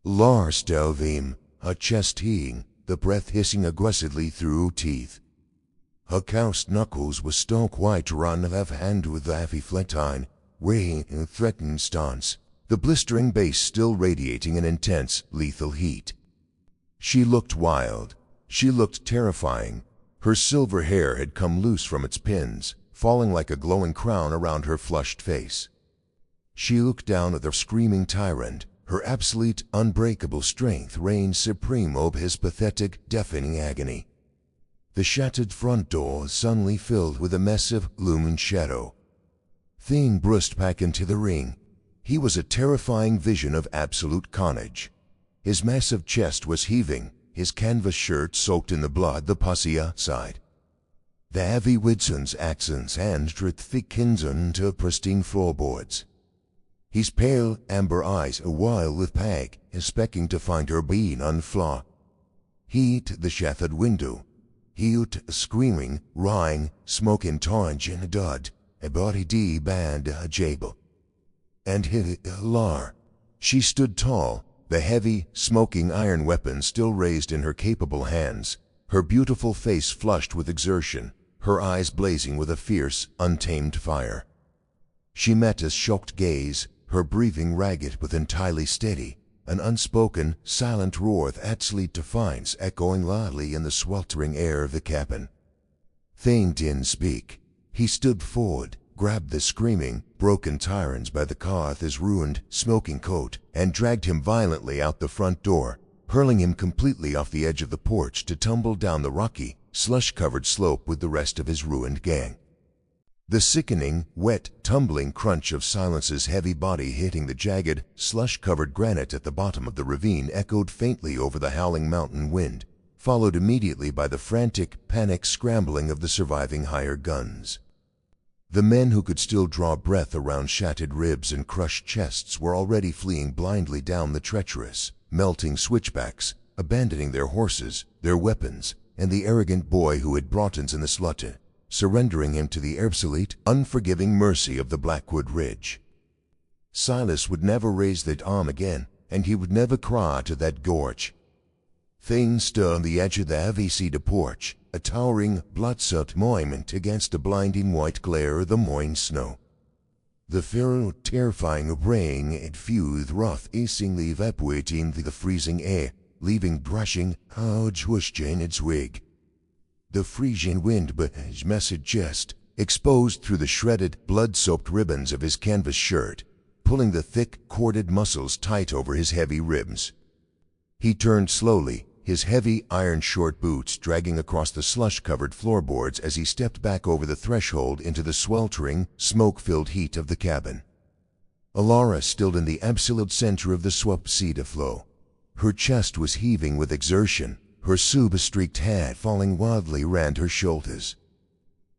Lars delved him, her chest heaving, the breath hissing aggressively through her teeth. Her calloused knuckles were stark white around the left hand with the heavy flat iron, weighing in a threatening stance, the blistering base still radiating an intense, lethal heat. She looked wild. She looked terrifying. Her silver hair had come loose from its pins, falling like a glowing crown around her flushed face. She looked down at the screaming tyrant. Her absolute, unbreakable strength reigned supreme over his pathetic, deafening agony. The shattered front door suddenly filled with a massive, looming shadow. Thing burst back into the ring. He was a terrifying vision of absolute carnage. His massive chest was heaving, his canvas shirt soaked in the blood the pussy outside. The heavy Whidson's accents hands dripped thick crimson to pristine floorboards. His pale, amber eyes awhile with pag, expecting to find her being unflawed. He hit the shattered window. He hit a screaming, roaring, smoking torrent in a dud, a body deep and a jable. And hit Lar. She stood tall, the heavy, smoking iron weapon still raised in her capable hands, her beautiful face flushed with exertion, her eyes blazing with a fierce, untamed fire. She met his shocked gaze, her breathing ragged but entirely steady, an unspoken, silent roar of absolute defiance echoing loudly in the sweltering air of the cabin. Thane didn't speak. He stood forward, grabbed the screaming, broken tyrant by the collar of his ruined, smoking coat, and dragged him violently out the front door, hurling him completely off the edge of the porch to tumble down the rocky, slush-covered slope with the rest of his ruined gang. The sickening, wet, tumbling crunch of Silas's heavy body hitting the jagged, slush-covered granite at the bottom of the ravine echoed faintly over the howling mountain wind, followed immediately by the frantic, panicked scrambling of the surviving hired guns. The men who could still draw breath around shattered ribs and crushed chests were already fleeing blindly down the treacherous, melting switchbacks, abandoning their horses, their weapons, and the arrogant boy who had brought in the slaughter, surrendering him to the absolute, unforgiving mercy of the Blackwood Ridge. Silas would never raise that arm again, and he would never cry to that gorge. Things stood on the edge of the heavy cedar porch, a towering, blood-soaked monument against the blinding white glare of the morning snow. The feral, terrifying rain had fused wrath instantly evaporating into the freezing air, leaving brushing, hard moisture in its wake. The freezing wind but his massive chest, exposed through the shredded, blood-soaked ribbons of his canvas shirt, pulling the thick, corded muscles tight over his heavy ribs. He turned slowly, his heavy, iron short boots dragging across the slush-covered floorboards as he stepped back over the threshold into the sweltering, smoke-filled heat of the cabin. Alara stood in the absolute center of the swept cedar flow. Her chest was heaving with exertion, her silver-streaked hair falling wildly round her shoulders.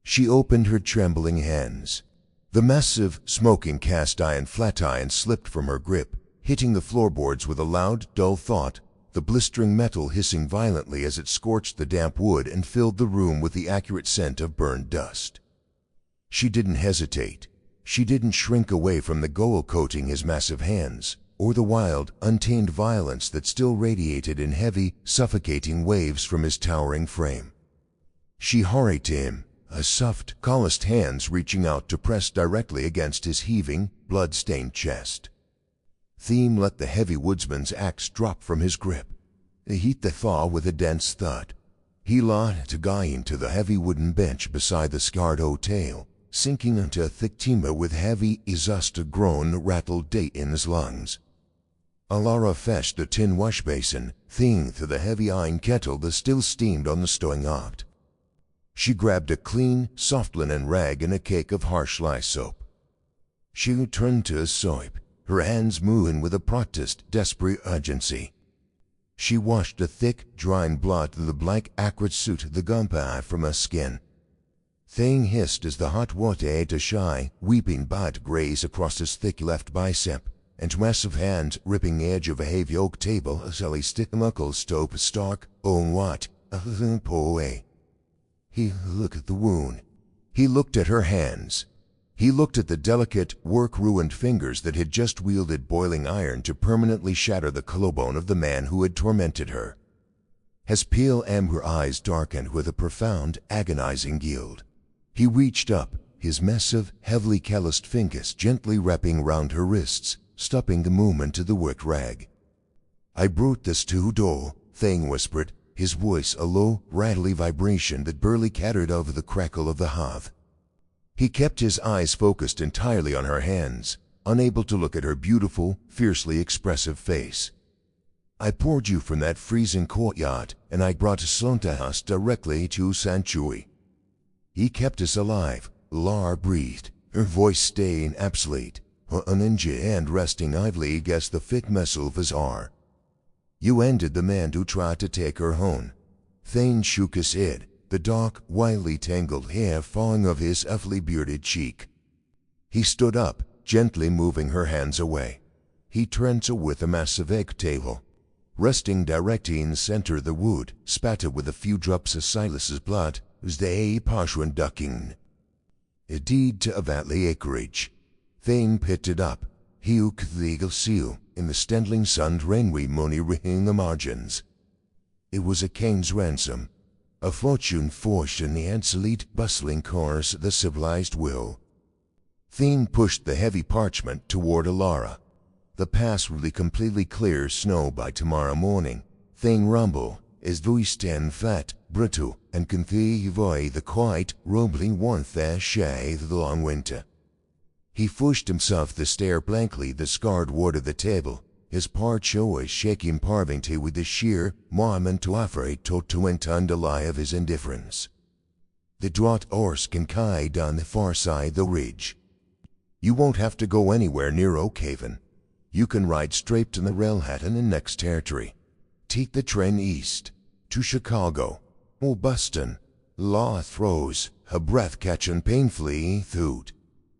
She opened her trembling hands. The massive, smoking cast-iron flat iron slipped from her grip, hitting the floorboards with a loud, dull thud, the blistering metal hissing violently as it scorched the damp wood and filled the room with the accurate scent of burned dust. She didn't hesitate. She didn't shrink away from the gold coating his massive hands, or the wild, untamed violence that still radiated in heavy, suffocating waves from his towering frame. She hurried to him, her soft, calloused hands reaching out to press directly against his heaving, blood-stained chest. Theme let the heavy woodsman's axe drop from his grip. He hit the thaw with a dense thud. He lay to guy into the heavy wooden bench beside the scarred oak tail, sinking into a thick timber with heavy, exhausted groan rattled deep in his lungs. Alara fetched the tin wash basin, thing to the heavy iron kettle that still steamed on the stowing hearth. She grabbed a clean, soft linen rag and a cake of harsh lye soap. She returned to her soap, her hands moving with a protest desperate urgency. She washed the thick, drying blood of the black acrid suit the gunpowder from her skin. Thing hissed as the hot water ate a shy, weeping bite grazed across his thick left bicep, and massive hands ripping the edge of a heavy oak table as he stick knuckles stop stark, on what, away. He looked at the wound. He looked at her hands. He looked at the delicate, work-ruined fingers that had just wielded boiling iron to permanently shatter the collarbone of the man who had tormented her. His pale amber eyes darkened with a profound, agonizing guilt. He reached up, his massive, heavily calloused fingers gently wrapping round her wrists, stopping the movement of the work rag. "I brought this to door," Thing whispered, his voice a low, rattly vibration that barely cattered over the crackle of the hearth. He kept his eyes focused entirely on her hands, unable to look at her beautiful, fiercely expressive face. "I poured you from that freezing courtyard, and I brought us directly to Sanctuary. He kept us alive," Lar breathed, her voice staying absolute, her uninjured hand resting idly against the thick muscle of his arm. "You ended the man who tried to take her home." Thane shook his head, the dark, wildly tangled hair falling off his awfully bearded cheek. He stood up, gently moving her hands away. He turned to with a massive egg table. Resting directly in the center of the wood, spattered with a few drops of Silas's blood, was the parchment ducking. A deed to a valley acreage. Thane picked it up. He hooked the legal seal in the steadling sunned rainway money ringing the margins. It was a king's ransom, a fortune forged in the obsolete, bustling course of the civilized will. Thane pushed the heavy parchment toward Alara. "The pass will be completely clear snow by tomorrow morning," Thane rumbled, his voice stand fat, brittle, and convey the quiet, rumbling warmth that shade of the long winter. He pushed himself to stare blankly the scarred wood of the table, his parched eyes shaking parvingly with the sheer, monumental effort to intend the lie of his indifference. "The draught horse can hide on the far side of the ridge. You won't have to go anywhere near Oakhaven. You can ride straight to the railhead in the next territory. Take the train east, to Chicago, or Boston." Law throws, her breath catching painfully through.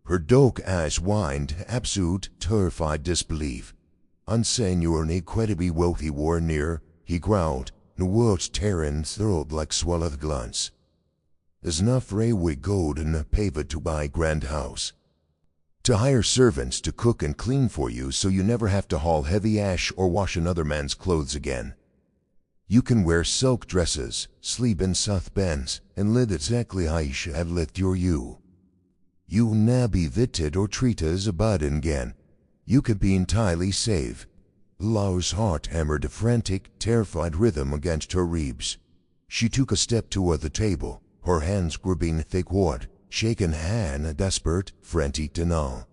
Her dark eyes widened, absolute, terrified disbelief. "Unseen you're an incredibly wealthy warrior," he growled, the words tearing throat like swallowed glance. "There's enough railway gold in the paver to buy a grand house. To hire servants to cook and clean for you so you never have to haul heavy ash or wash another man's clothes again. You can wear silk dresses, sleep in South Bends, and live exactly how you should have lived your you. You'll never be vitted or treated as a burden again. You could be entirely safe." Laura's heart hammered a frantic, terrified rhythm against her ribs. She took a step toward the table, her hands gripping thick wood, shaking hand a desperate, frantic denial.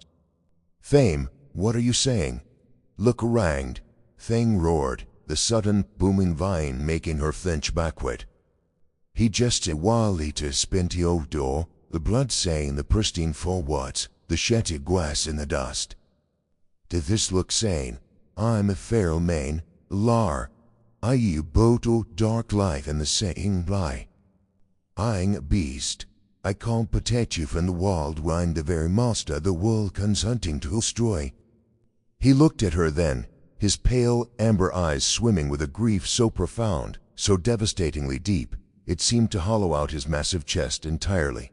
"Fame, what are you saying? Look around," Thing roared, the sudden, booming vine making her flinch backward. He gestured wildly to spin the old door, the blood stain the pristine forwards, the shattered glass in the dust. "Did this look sane? I'm a feral man, Lar. I you brutal, dark life in the same lie. I'm a beast. I can't protect you from the wild when the very master the world comes hunting to destroy." He looked at her then, his pale, amber eyes swimming with a grief so profound, so devastatingly deep, it seemed to hollow out his massive chest entirely.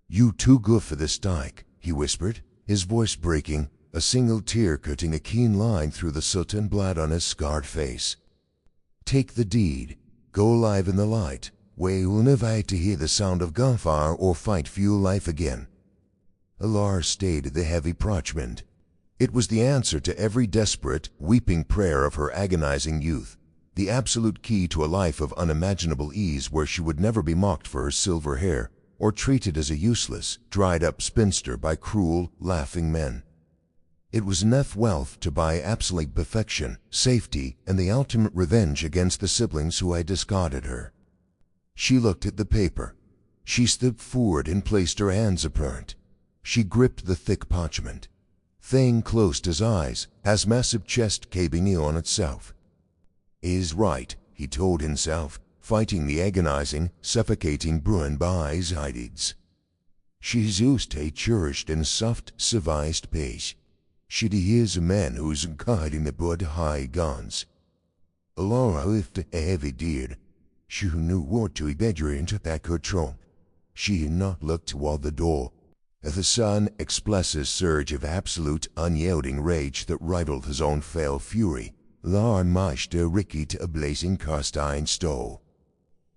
"You too good for this dyke," he whispered, his voice breaking, a single tear cutting a keen line through the soot and blood on his scarred face. "Take the deed. Go alive in the light, where you'll never have to hear the sound of gunfire or fight for your life again." Alar stayed at the heavy parchment. It was the answer to every desperate, weeping prayer of her agonizing youth, the absolute key to a life of unimaginable ease where she would never be mocked for her silver hair, or treated as a useless, dried-up spinster by cruel, laughing men. It was enough wealth to buy absolute perfection, safety, and the ultimate revenge against the siblings who had discarded her. She looked at the paper. She stepped forward and placed her hands upon it. She gripped the thick parchment. Thane closed his eyes, his massive chest caving in on itself. "Is right," he told himself, fighting the agonizing, suffocating bruin by his eyelids. "She's used to a cherished and soft, civilized pace. She is a man who's guiding the blood high guns." Laura lifted a heavy deer. She knew what to better into that control. She had not looked toward the door. The sun expressed a surge of absolute, unyielding rage that rivaled his own fell fury. Laura mashed a rickety, blazing cast iron stove.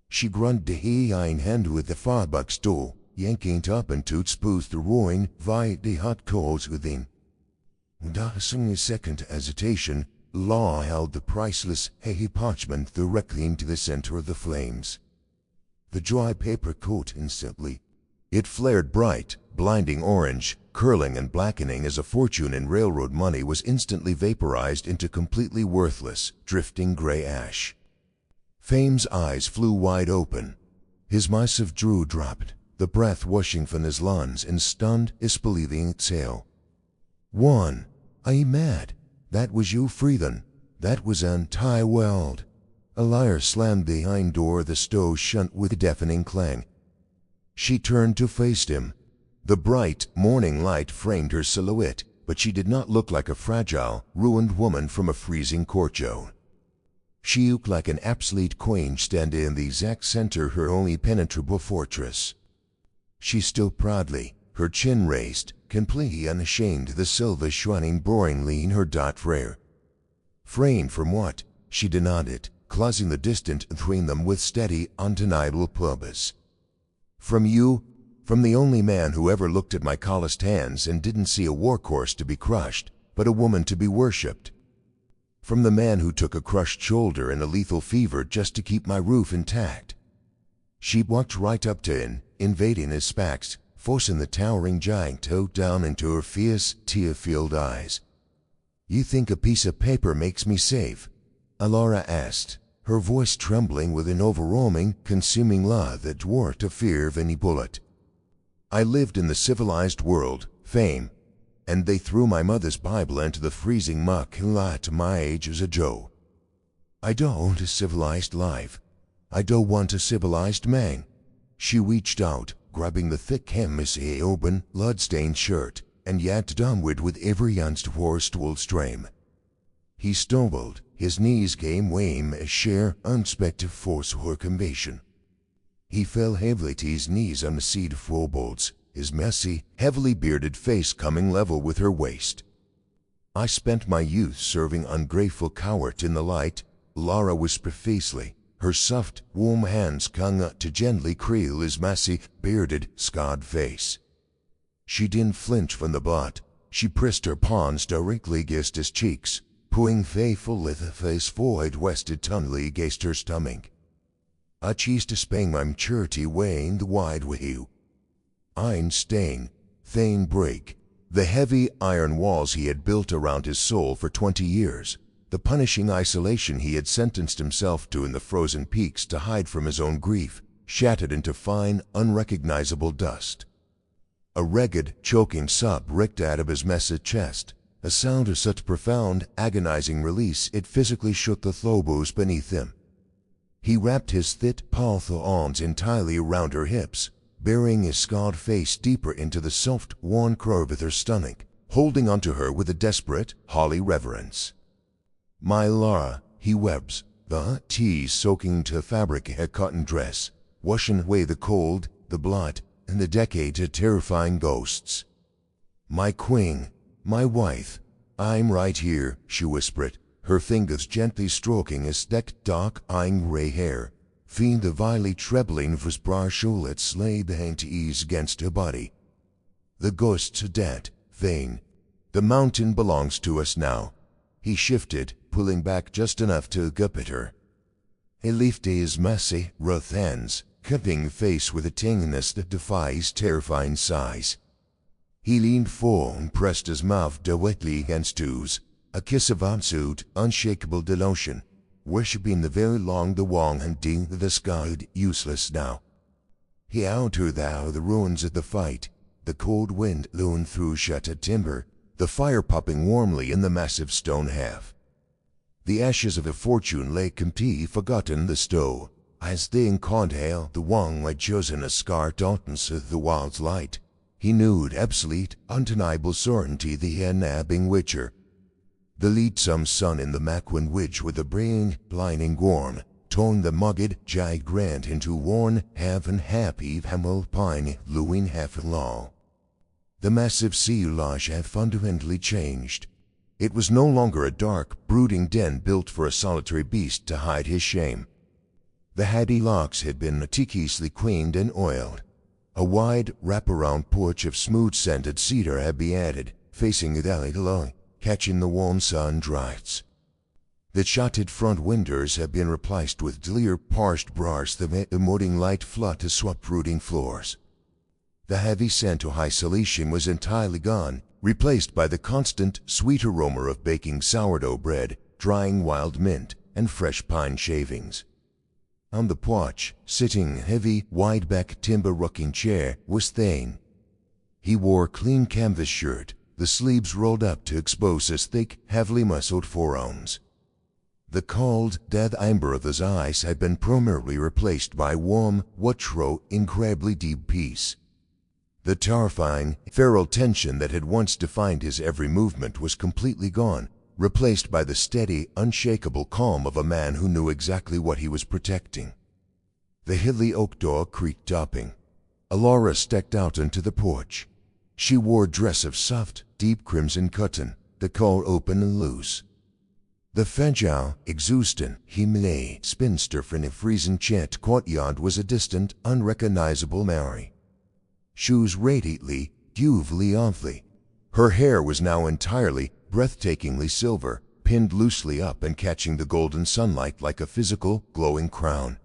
She grunted the iron hand with the firebuck stool, yanking it up and to expose the roaring, violently hot coals within. Without a second hesitation, Laura held the priceless, heavy parchment directly into the center of the flames. The dry paper caught instantly. It flared bright, blinding orange, curling and blackening as a fortune in railroad money was instantly vaporized into completely worthless, drifting gray ash. Fame's eyes flew wide open. His massive jaw dropped, the breath washing from his lungs in stunned, disbelieving exhale. "One, I'm mad. That was you, Freedom. That was an entire world." A liar slammed the iron door of the stove shut with a deafening clang. She turned to face him. The bright morning light framed her silhouette, but she did not look like a fragile, ruined woman from a freezing court zone. She looked like an absolute queen standing in the exact center of her only penetrable fortress. She stood proudly, her chin raised, completely unashamed of the silver shining boringly in her dark hair. "Framed from what?" she demanded, closing the distance between them with steady, undeniable purpose. "From you, from the only man who ever looked at my calloused hands and didn't see a war horse to be crushed, but a woman to be worshipped. From the man who took a crushed shoulder and a lethal fever just to keep my roof intact." She walked right up to him, invading his specs, forcing the towering giant toe down into her fierce, tear-filled eyes. "You think a piece of paper makes me safe?" Laura asked, her voice trembling with an overwhelming, consuming love that dwarfed the fear of any bullet. "I lived in the civilized world, Fame, and they threw my mother's Bible into the freezing muck and lied to my age as a Joe. I don't want a civilized life. I don't want a civilized man." She reached out, grabbing the thick hem of his open, blood-stained shirt, and yanked downward with every ounce of her stool stream. He stumbled, his knees came weighing a sheer, unexpected force of her conviction. He fell heavily to his knees on the seat of floorboards, his messy, heavily bearded face coming level with her waist. "I spent my youth serving ungrateful cowards in the light," Laura whispered fiercely, her soft, warm hands clung up to gently cradle his messy, bearded, scarred face. She didn't flinch from the blood. She pressed her palms directly against his cheeks, pulling faithful with her face forward rested tonally against her stomach. "I choose to spend my maturity weighing the wide with you." Iron stain, thin break, the heavy iron walls he had built around his soul for 20 years, the punishing isolation he had sentenced himself to in the frozen peaks to hide from his own grief, shattered into fine, unrecognizable dust. A ragged, choking sob ripped out of his massive chest, a sound of such profound, agonizing release it physically shook the throbbers beneath him. He wrapped his thick, powerful arms entirely around her hips, burying his scarred face deeper into the soft, worn curve of her stomach, holding onto her with a desperate, holy reverence. "My Laura," he wept, the hot tears soaking into the fabric of her cotton dress, washing away the cold, the blood, and the decades of terrifying ghosts. "My queen, my wife, I'm right here," she whispered, her fingers gently stroking his thick, dark, iron gray hair, feeling the vilely trebling of his broad shoulders lay behind to ease against her body. "The ghosts are dead, Thane. The mountain belongs to us now." He shifted, pulling back just enough to look up at her. He lifted his messy, rough hands, covering the face with a tenderness that defies terrifying size. He leaned forward and pressed his mouth directly against hers, a kiss of absolute, unshakable devotion, worshipping the very long the wrong and deemed the scarred useless now. He held her there the ruins of the fight, the cold wind blowing through shattered timber, the fire popping warmly in the massive stone hearth. The ashes of a fortune lay empty, forgotten the stove, as they incontail the one had chosen a scar darkness of the wild's light. He knew with absolute, undeniable certainty the nabbing witcher. The leadsome sun in the Macwin Widge with a brain blinding gorm, torn the mugged, jagged rent into worn, half-and-happy hamel pine, luing half-law. The massive sea lodge had fundamentally changed. It was no longer a dark, brooding den built for a solitary beast to hide his shame. The hatty locks had been meticulously cleaned and oiled. A wide, wraparound porch of smooth-scented cedar had been added, facing the alley along, catching the warm sun draughts. The shuttered front windows had been replaced with clear, parsed bars that made the morning light flood the swamp-rooting floors. The heavy scent of isolation was entirely gone, replaced by the constant, sweet aroma of baking sourdough bread, drying wild mint, and fresh pine shavings. On the porch, sitting heavy, wide-back timber rocking chair, was Thane. He wore a clean canvas shirt, the sleeves rolled up to expose his thick, heavily muscled forearms. The cold, dead amber of his eyes had been permanently replaced by warm, watchful, incredibly deep peace. The terrifying, feral tension that had once defined his every movement was completely gone, replaced by the steady, unshakable calm of a man who knew exactly what he was protecting. The hilly oak door creaked open. Alora stepped out into the porch. She wore a dress of soft, deep crimson cotton, the collar open and loose. The fragile, exhausting, Himalay spinster from a freezing chet courtyard was a distant, unrecognizable Mary. She was radiantly, duvely lovely. Her hair was now entirely, breathtakingly silver, pinned loosely up and catching the golden sunlight like a physical, glowing crown.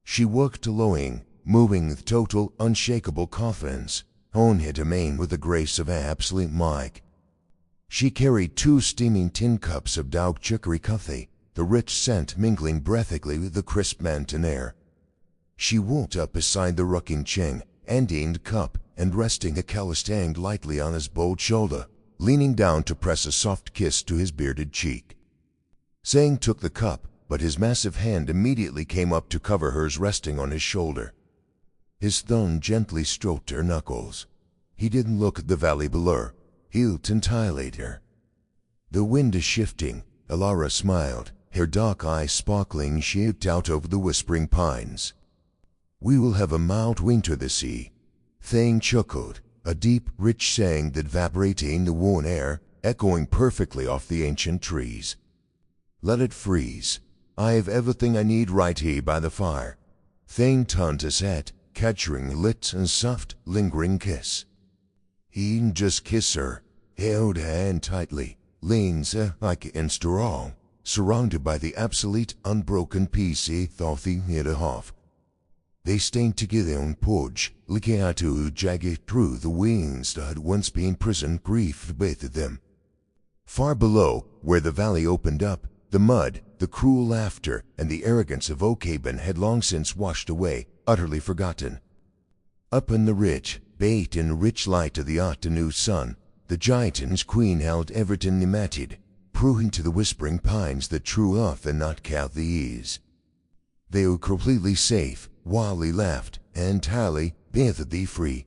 She worked alone, moving with total, unshakable confidence, on her domain with the grace of absolute might. She carried 2 steaming tin cups of dark chicory coffee, the rich scent mingling breathtakingly with the crisp mountain air. She walked up beside the rocking chair, emptying the cup and resting a calloused hand lightly on his bowed shoulder, leaning down to press a soft kiss to his bearded cheek. Zhang took the cup, but his massive hand immediately came up to cover hers resting on his shoulder. His thumb gently stroked her knuckles. He didn't look at the valley below. He looked entirely at her. The wind is shifting, Alora smiled, her dark eyes sparkling. She looked out over the whispering pines. We will have a mild winter this year. Thane chuckled, a deep, rich sang that vibrated in the warm air, echoing perfectly off the ancient trees. Let it freeze. I have everything I need right here by the fire. Thane turned his head, capturing a lit and soft, lingering kiss. He just kissed her, held her hand tightly, leans like in strong, surrounded by the absolute, unbroken peace he thought he had a half. They stayed together on porch, looking out to jagged through the wings that had once been prison grief bathed them. Far below, where the valley opened up, the mud, the cruel laughter, and the arrogance of Oakhaven had long since washed away, utterly forgotten. Up on the ridge, bathed in the rich light of the afternoon sun, the giant and his queen held everything they matted, proving to the whispering pines that true earth and not count the ease. They were completely safe, while he laughed, and entirely, bathed free.